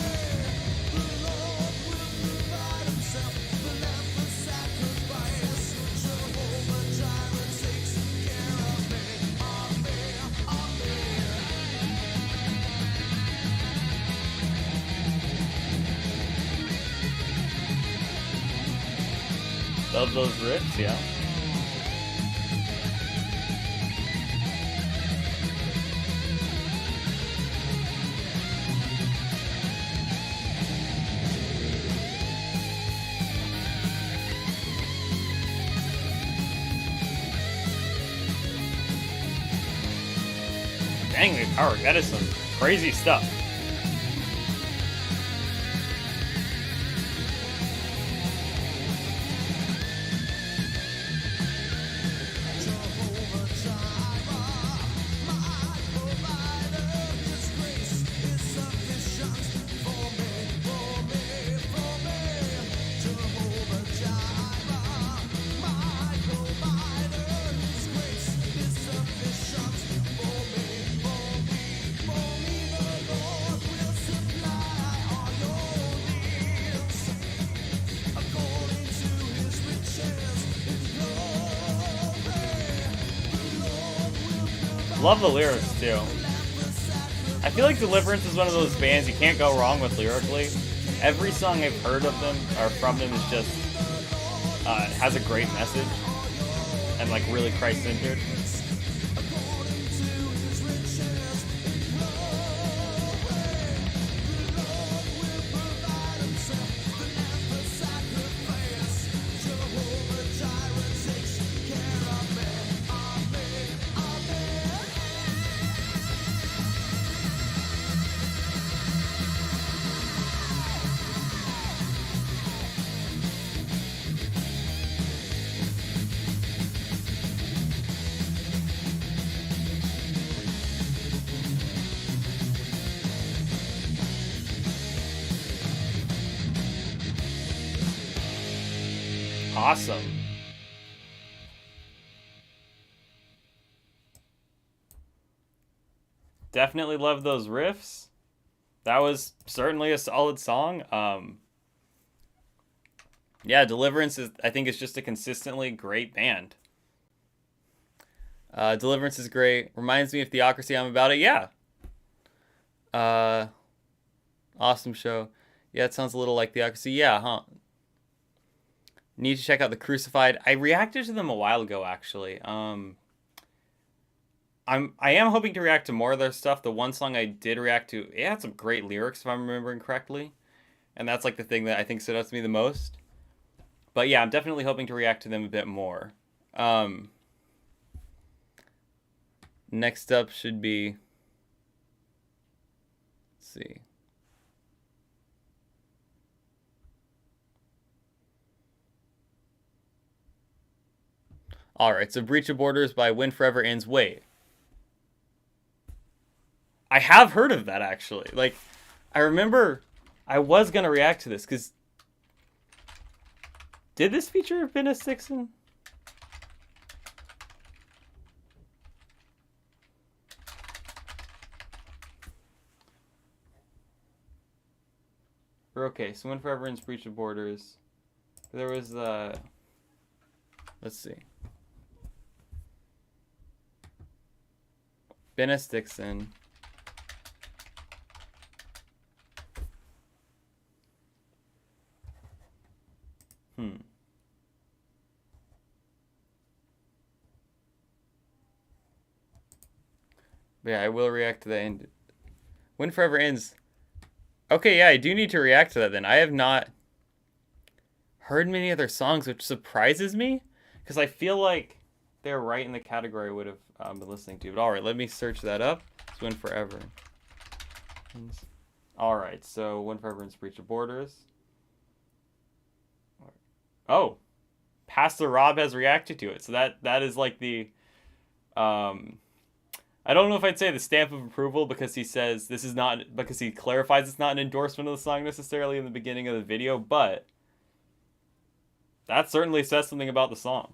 C: The Lord will provide himself the lamb for sacrifice. Jehovah Jireh takes care of me, of me, of me.
A: Love those riffs, yeah. Dang, the power, that is some crazy stuff.
C: Jehovah Jireh, my provider, his grace is sufficient for me, for me, for me. Jehovah Jireh, my provider, his grace is sufficient for me, for me, for me. The Lord will supply all your needs according to his riches and glory.
A: Love the lyrics too. I feel like Deliverance is one of those bands you can't go wrong with lyrically. Every song I've heard of them or from them is just has a great message and like really Christ-centered. Awesome. Definitely love those riffs. That was certainly a solid song. Yeah, Deliverance is, I think, is just a consistently great band. Deliverance is great. Reminds me of Theocracy. I'm about it. Yeah. Awesome show. Yeah, it sounds a little like Theocracy. Yeah, huh? Need to check out The Crucified. I reacted to them a while ago, actually. I am hoping to react to more of their stuff. The one song I did react to, it had some great lyrics, if I'm remembering correctly. And that's like the thing that I think stood out to me the most. But yeah, I'm definitely hoping to react to them a bit more. Next up should be... Let's see. Alright, so Breach of Borders by When Forever Ends. Wait. I have heard of that, actually. Like, I remember I was going to react to this, because... Did this feature Venice Dixon? Okay, so When Forever Ends, Breach of Borders. There was, let's see. Venice Dixon. But yeah, I will react to that end. When Forever Ends. Okay, yeah, I do need to react to that then. I have not heard many other songs, which surprises me, because I feel like they're right in the category I would have been listening to. But alright, let me search that up. It's Win Forever. Alright, so Win Forever and Breach of Borders. Oh, Pastor Rob has reacted to it. So that is like the I don't know if I'd say the stamp of approval, because he says this is not, because he clarifies it's not an endorsement of the song necessarily in the beginning of the video, but that certainly says something about the song.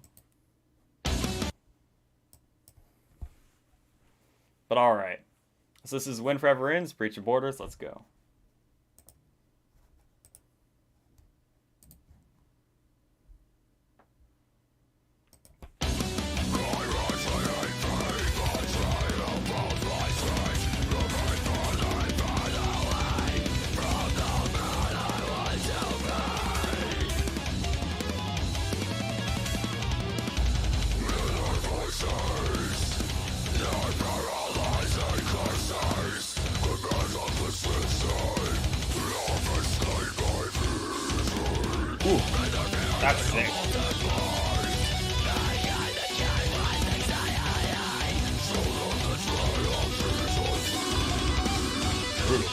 A: But alright. So this is Win Forever Ends, Breach of Borders, let's go. Ooh, that's sick. Brutal.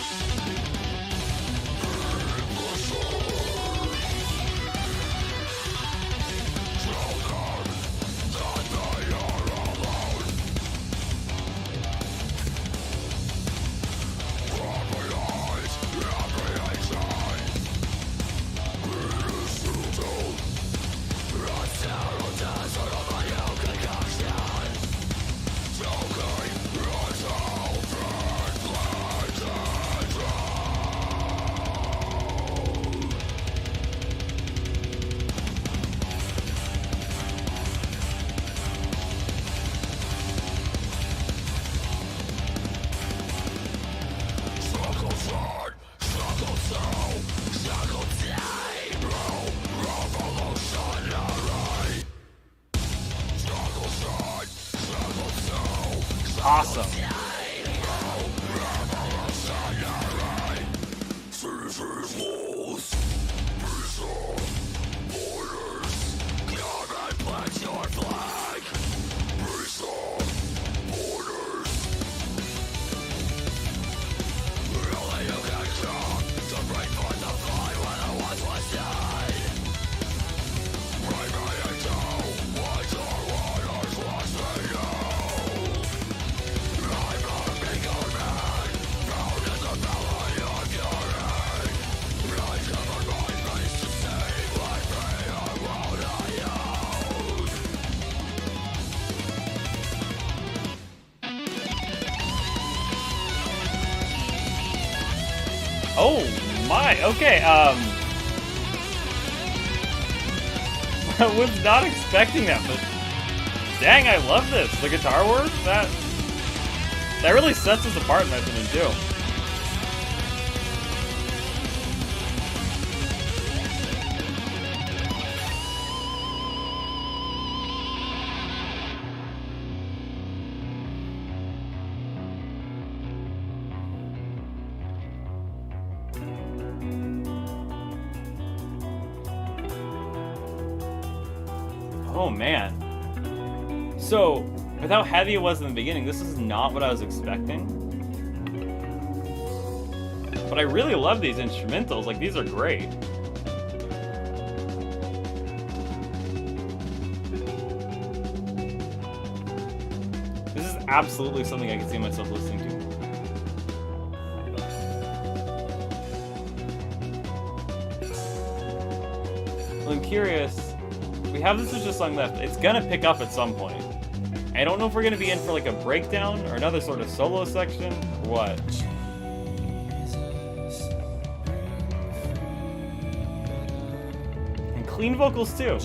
A: Awesome. Oh my, okay, I was not expecting that, but dang, I love this. The guitar work, that really sets us apart in my opinion too. Oh man. So, with how heavy it was in the beginning, this is not what I was expecting. But I really love these instrumentals, like these are great. This is absolutely something I can see myself listening to. Well, I'm curious. We have this as just song left. It's gonna pick up at some point. I don't know if we're gonna be in for like a breakdown or another sort of solo section or what. And clean vocals too.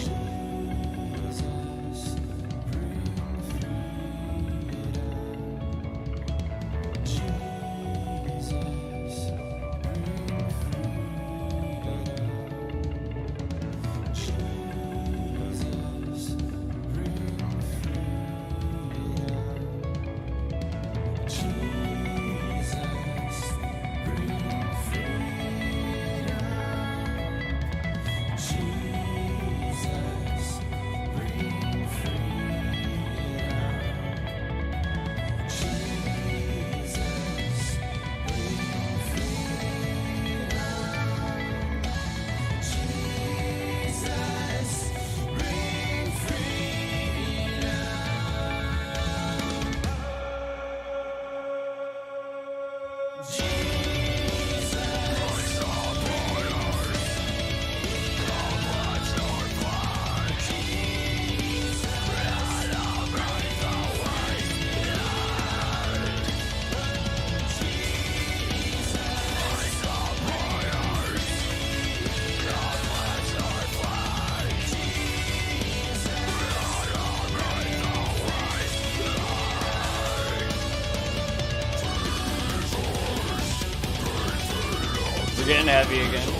A: getting heavy again.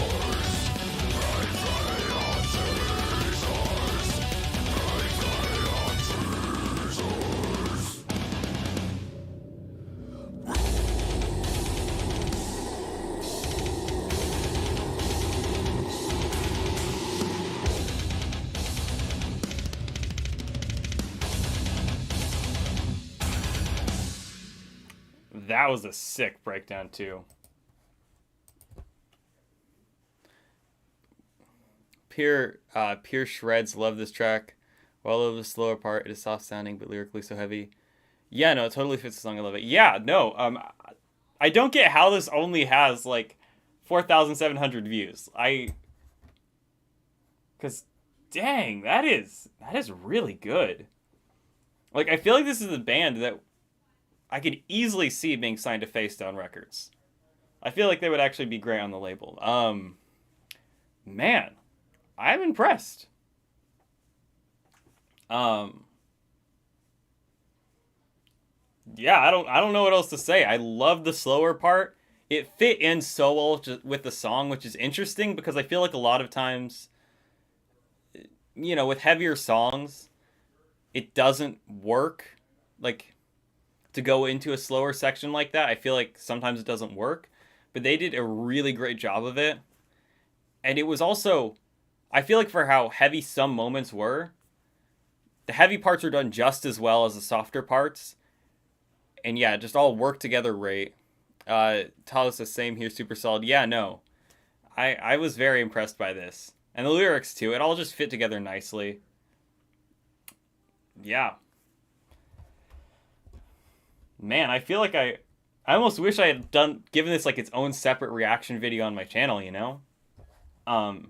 A: That was a sick breakdown too. Pure shreds. Love this track. While of the slower part, it is soft sounding but lyrically so heavy. Yeah, no, it totally fits the song. I love it. Yeah, no, I don't get how this only has like 4,700 views. Cause dang, that is really good. Like, I feel like this is a band that I could easily see being signed to Face Down Records. I feel like they would actually be great on the label. Man, I'm impressed. Yeah, I don't know what else to say. I love the slower part. It fit in so well with the song, which is interesting because I feel like a lot of times, you know, with heavier songs, it doesn't work. Like, to go into a slower section like that, I feel like sometimes it doesn't work. But they did a really great job of it. And it was also, I feel like for how heavy some moments were, the heavy parts are done just as well as the softer parts. And yeah, just all work together great. Talos the same here, super solid. Yeah, no. I was very impressed by this. And the lyrics too, it all just fit together nicely. Yeah. Man, I feel like I almost wish I had given this like its own separate reaction video on my channel, you know? But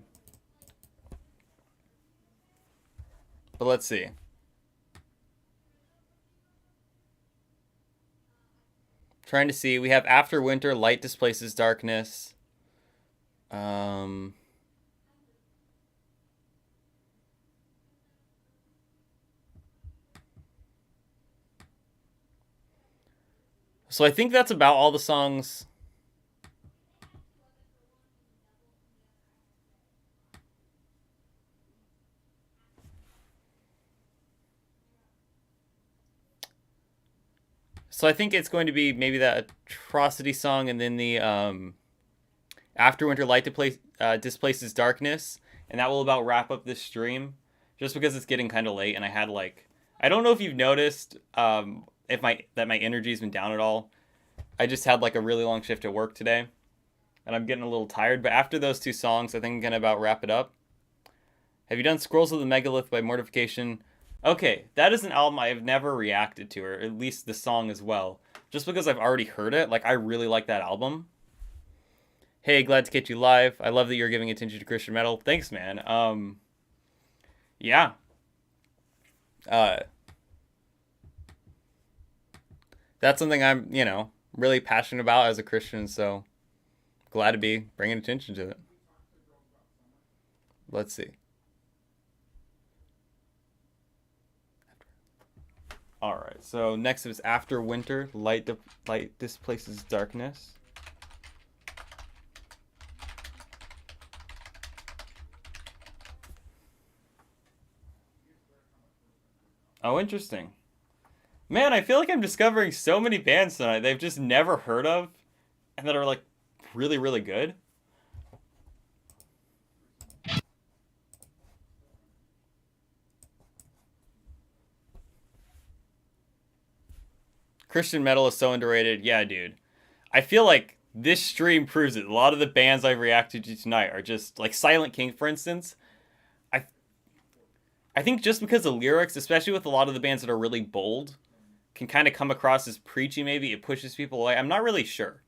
A: let's see. Trying to see. We have After Winter, Light Displaces Darkness. So I think that's about all the songs. So I think it's going to be maybe that Atrocity song and then the After Winter Light Displaces Darkness. And that will about wrap up this stream. Just because it's getting kind of late and I had like... I don't know if you've noticed that my energy's been down at all. I just had like a really long shift at work today. And I'm getting a little tired. But after those two songs, I think I'm going to about wrap it up. Have you done Scrolls of the Megalith by Mortification? Okay, that is an album I have never reacted to, or at least the song as well. Just because I've already heard it. Like, I really like that album. Hey, glad to catch you live. I love that you're giving attention to Christian metal. Thanks, man. Yeah. That's something I'm, you know, really passionate about as a Christian, so glad to be bringing attention to it. Let's see. All right, so next is After Winter, Light Displaces Darkness. Oh, interesting. Man, I feel like I'm discovering so many bands tonight they've just never heard of and that are like really, really good. Christian metal is so underrated. Yeah, dude. I feel like this stream proves it. A lot of the bands I've reacted to tonight are just like Silent King, for instance. I think just because the lyrics, especially with a lot of the bands that are really bold, can kind of come across as preachy maybe. It pushes people away. I'm not really sure.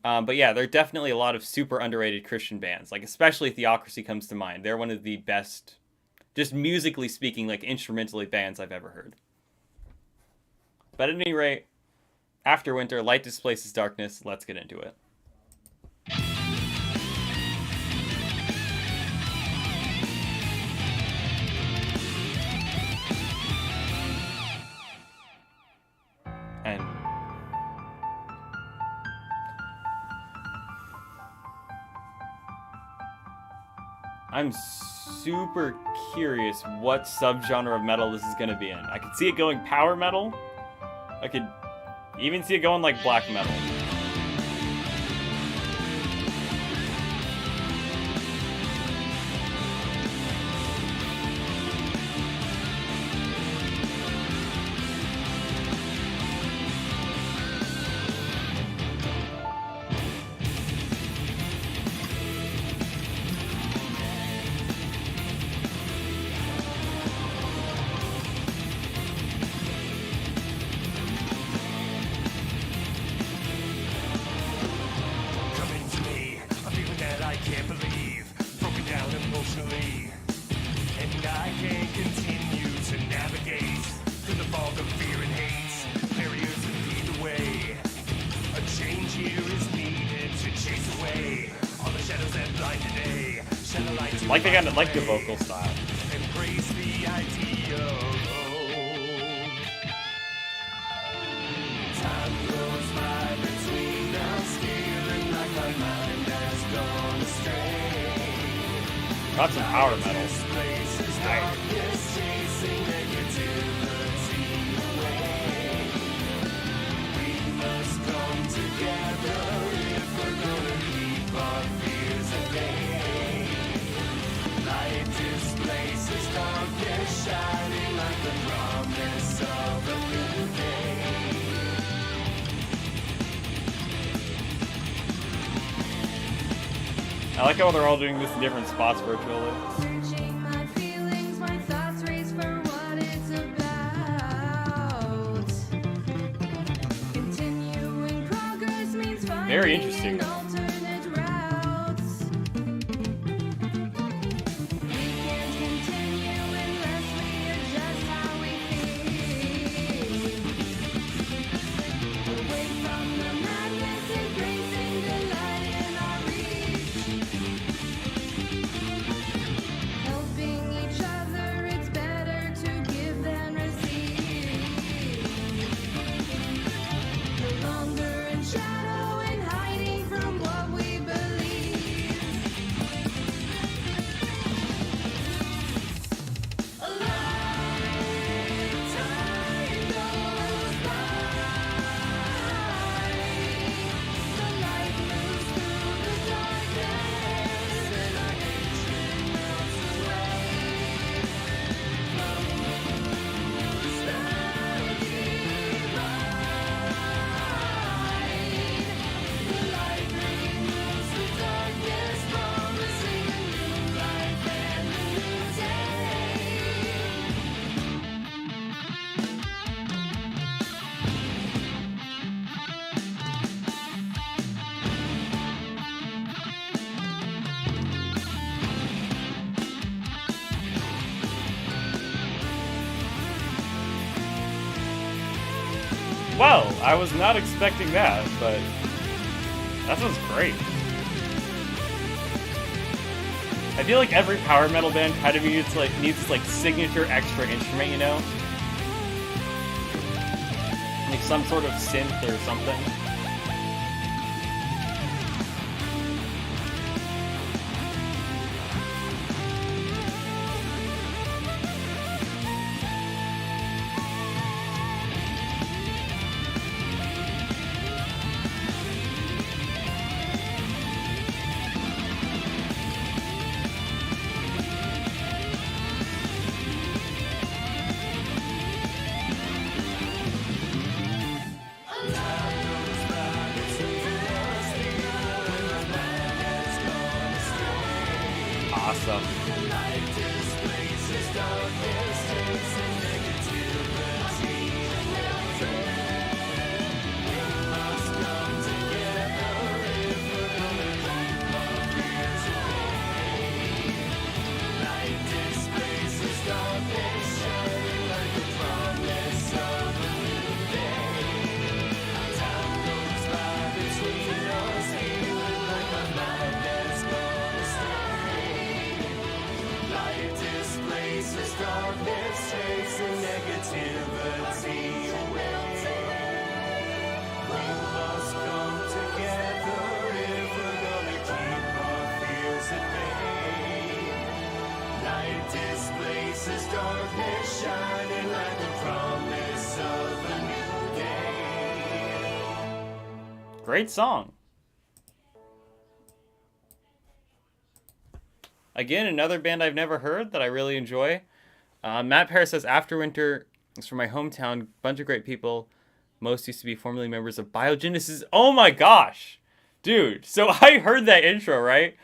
A: But yeah, there are definitely a lot of super underrated Christian bands. Like, especially Theocracy comes to mind. They're one of the best, just musically speaking, like instrumentally bands I've ever heard. But at any rate, After Winter, Light Displaces Darkness. Let's get into it. I'm super curious what subgenre of metal this is going to be in. I could see it going power metal. I could even see it going like black metal. Like the vocal style.
D: Embrace the idea of hope. Time goes by between us, feeling like my mind has gone astray.
A: Got some power metal.
D: This place is darkness, chasing negativity away. We must come together if we're gonna keep our fears at bay. Light displaces darkness, shining like the promise of a new day.
A: I like how they're all doing this in different spots virtually.
B: Searching my feelings, my thoughts race for what it's about. Continuing progress means finding
A: Very interesting.
B: alternate routes. We can't continue unless we adjust how we feel. Away from the madness, embracing the light in our reach. Helping each other, it's better to give than receive. No longer in shadow and hiding from what we believe. A lifetime goes by. The light moves through the darkness and our hatred melts away. From the light removes the darkness, promising a new life and a new day.
A: Well, I was not expecting that, but that sounds great. I feel like every power metal band kind of needs this signature extra instrument, you know? Like some sort of synth or something. Awesome.
D: Darkness chasing negativity away. We must come together if we're gonna keep our fears at bay. faces darkness shining like the promise of a new day.
A: Great song. Again, another band I've never heard that I really enjoy. Matt Paris says, Afterwinter is from my hometown. Bunch of great people. Most used to be formerly members of Biogenesis. Oh my gosh. Dude, so I heard that intro, right?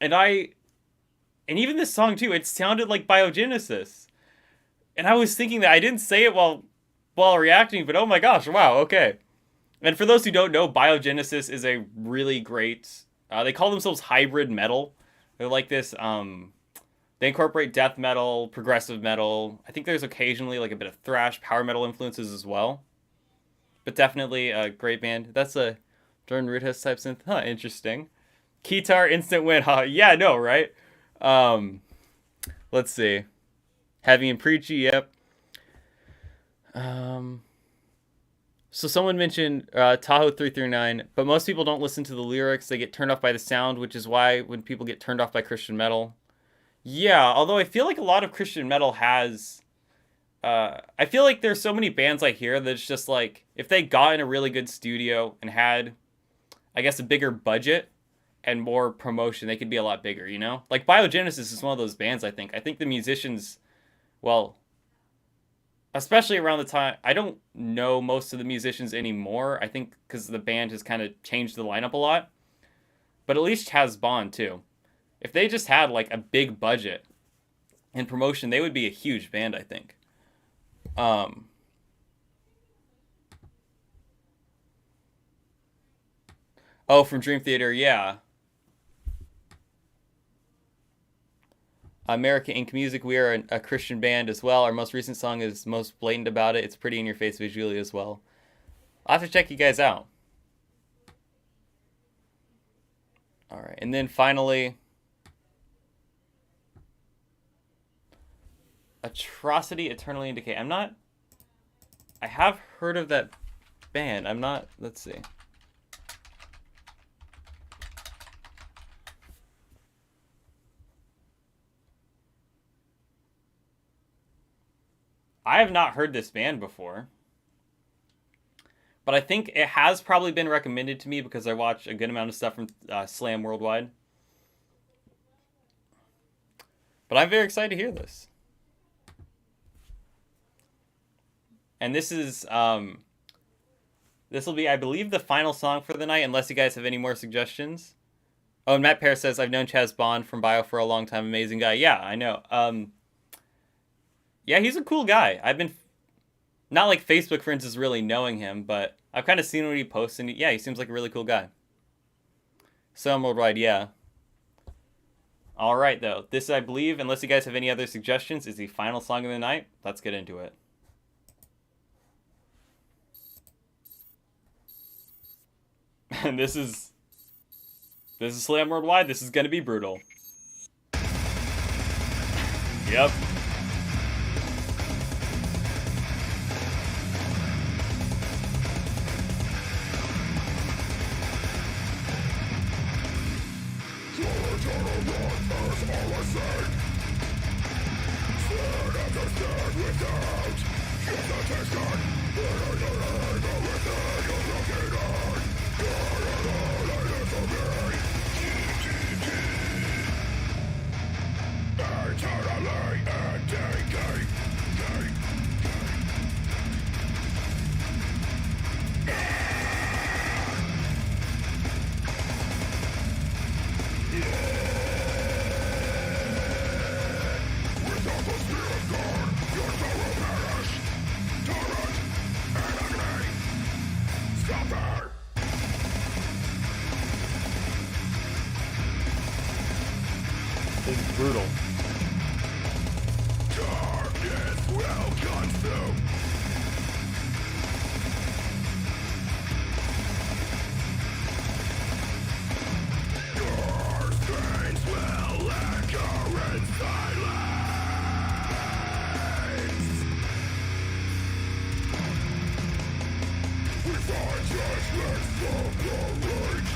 A: And even this song too, it sounded like Biogenesis. And I was thinking that I didn't say it while reacting, but oh my gosh, wow, okay. And for those who don't know, Biogenesis is a really great, they call themselves hybrid metal. They're like this, they incorporate death metal, progressive metal. I think there's occasionally like a bit of thrash, power metal influences as well. But definitely a great band. That's a Jordan Rudess type synth. Huh, interesting. Keytar, instant win. Huh, yeah, no, right? Let's see. Heavy and preachy, yep. So someone mentioned Tahoe 339, but most people don't listen to the lyrics. They get turned off by the sound, which is why when people get turned off by Christian metal. Yeah, although I feel like a lot of Christian metal has... I feel like there's so many bands I hear that it's just like, if they got in a really good studio and had, I guess, a bigger budget and more promotion, they could be a lot bigger, you know? Like Biogenesis is one of those bands, I think. I think the musicians, well... especially around the time, I don't know most of the musicians anymore. I think because the band has kind of changed the lineup a lot. But at least Chaz Bond too. If they just had like a big budget and promotion, they would be a huge band, I think. Oh, from Dream Theater, yeah. America Inc. Music, we are a Christian band as well. Our most recent song is most blatant about it. It's pretty in your face visually as well. I'll have to check you guys out. All right, and then finally, Atrocity, Eternally in Decay. I have heard of that band. Let's see. I have not heard this band before. But I think it has probably been recommended to me because I watch a good amount of stuff from Slam Worldwide. But I'm very excited to hear this. And this is, this will be, I believe, the final song for the night, unless you guys have any more suggestions. Oh, and Matt Pear says, I've known Chaz Bond from Bio for a long time. Amazing guy. Yeah, I know. Yeah, he's a cool guy. I've been, not like Facebook friends is really knowing him, but I've kind of seen what he posts, and yeah, he seems like a really cool guy. Some Worldwide, yeah. All right, though. This, I believe, unless you guys have any other suggestions, is the final song of the night. Let's get into it. And this is Slam Worldwide. This is gonna be brutal. Yep. This is brutal.
D: Darkness will consume. Your screams will echo in silence. We find judgment from the rage.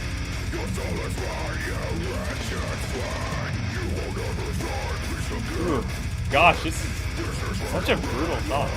D: Your soul is mine, you wretched swine. You will never find peace again.
A: gosh, this is such a brutal song.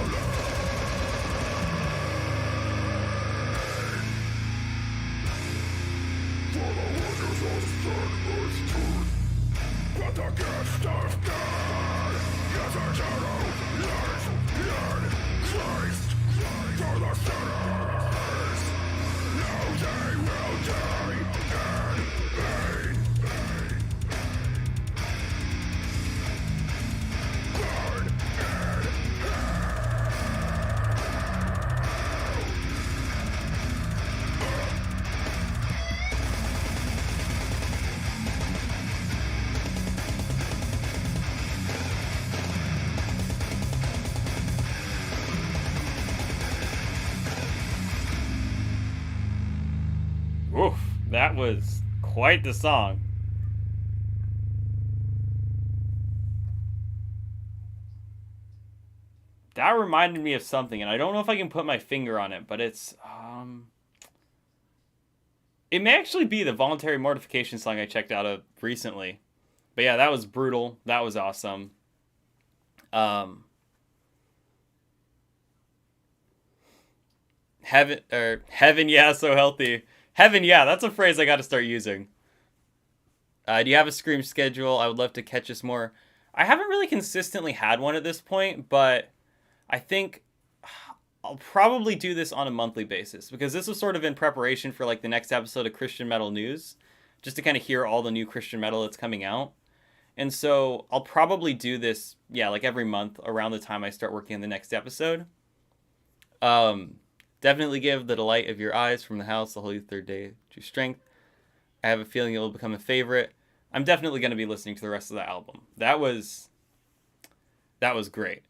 A: Oof, that was quite the song. That reminded me of something, and I don't know if I can put my finger on it, but it's, it may actually be the Voluntary Mortification song I checked out of recently. But yeah, that was brutal. That was awesome. Heaven, yeah, so healthy. Heaven, yeah, that's a phrase I got to start using. Do you have a Scream schedule? I would love to catch us more. I haven't really consistently had one at this point, but I think I'll probably do this on a monthly basis because this was sort of in preparation for like the next episode of Christian Metal News, just to kind of hear all the new Christian metal that's coming out. And so I'll probably do this, yeah, like every month around the time I start working on the next episode. Definitely give The Delight of Your Eyes from the House, the Holy Third Day to Strength. I have a feeling it will become a favorite. I'm definitely going to be listening to the rest of the album. That was great.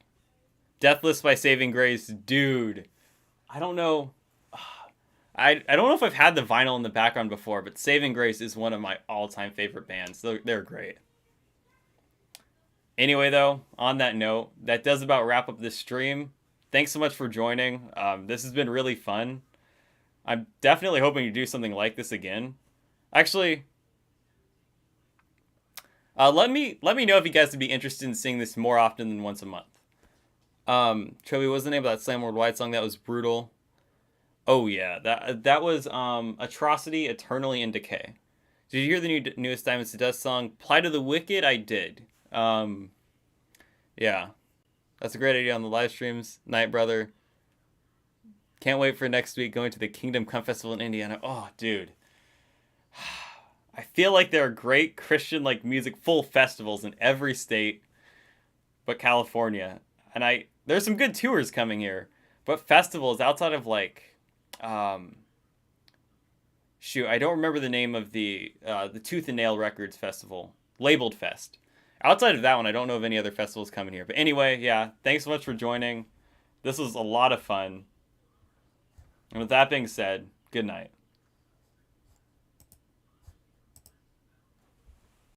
A: Deathless by Saving Grace, dude. I don't know. I don't know if I've had the vinyl in the background before, but Saving Grace is one of my all-time favorite bands. They're great. Anyway, though, on that note, that does about wrap up this stream. Thanks so much for joining. This has been really fun. I'm definitely hoping to do something like this again. Actually, let me know if you guys would be interested in seeing this more often than once a month. Chobi, what was the name of that Slam Worldwide song? That was brutal. Oh yeah, that was Atrocity, Eternally in Decay. Did you hear the newest Diamonds to Dust song? Plight of the Wicked? I did. Yeah. That's a great idea on the live streams. Night, brother. Can't wait for next week going to the Kingdom Come Festival in Indiana. Oh, dude. I feel like there are great Christian like music full festivals in every state but California. And there's some good tours coming here. But festivals outside of like shoot, I don't remember the name of the Tooth and Nail Records Festival. Labeled Fest. Outside of that one, I don't know of any other festivals coming here. But anyway, yeah, thanks so much for joining. This was a lot of fun. And with that being said, good night.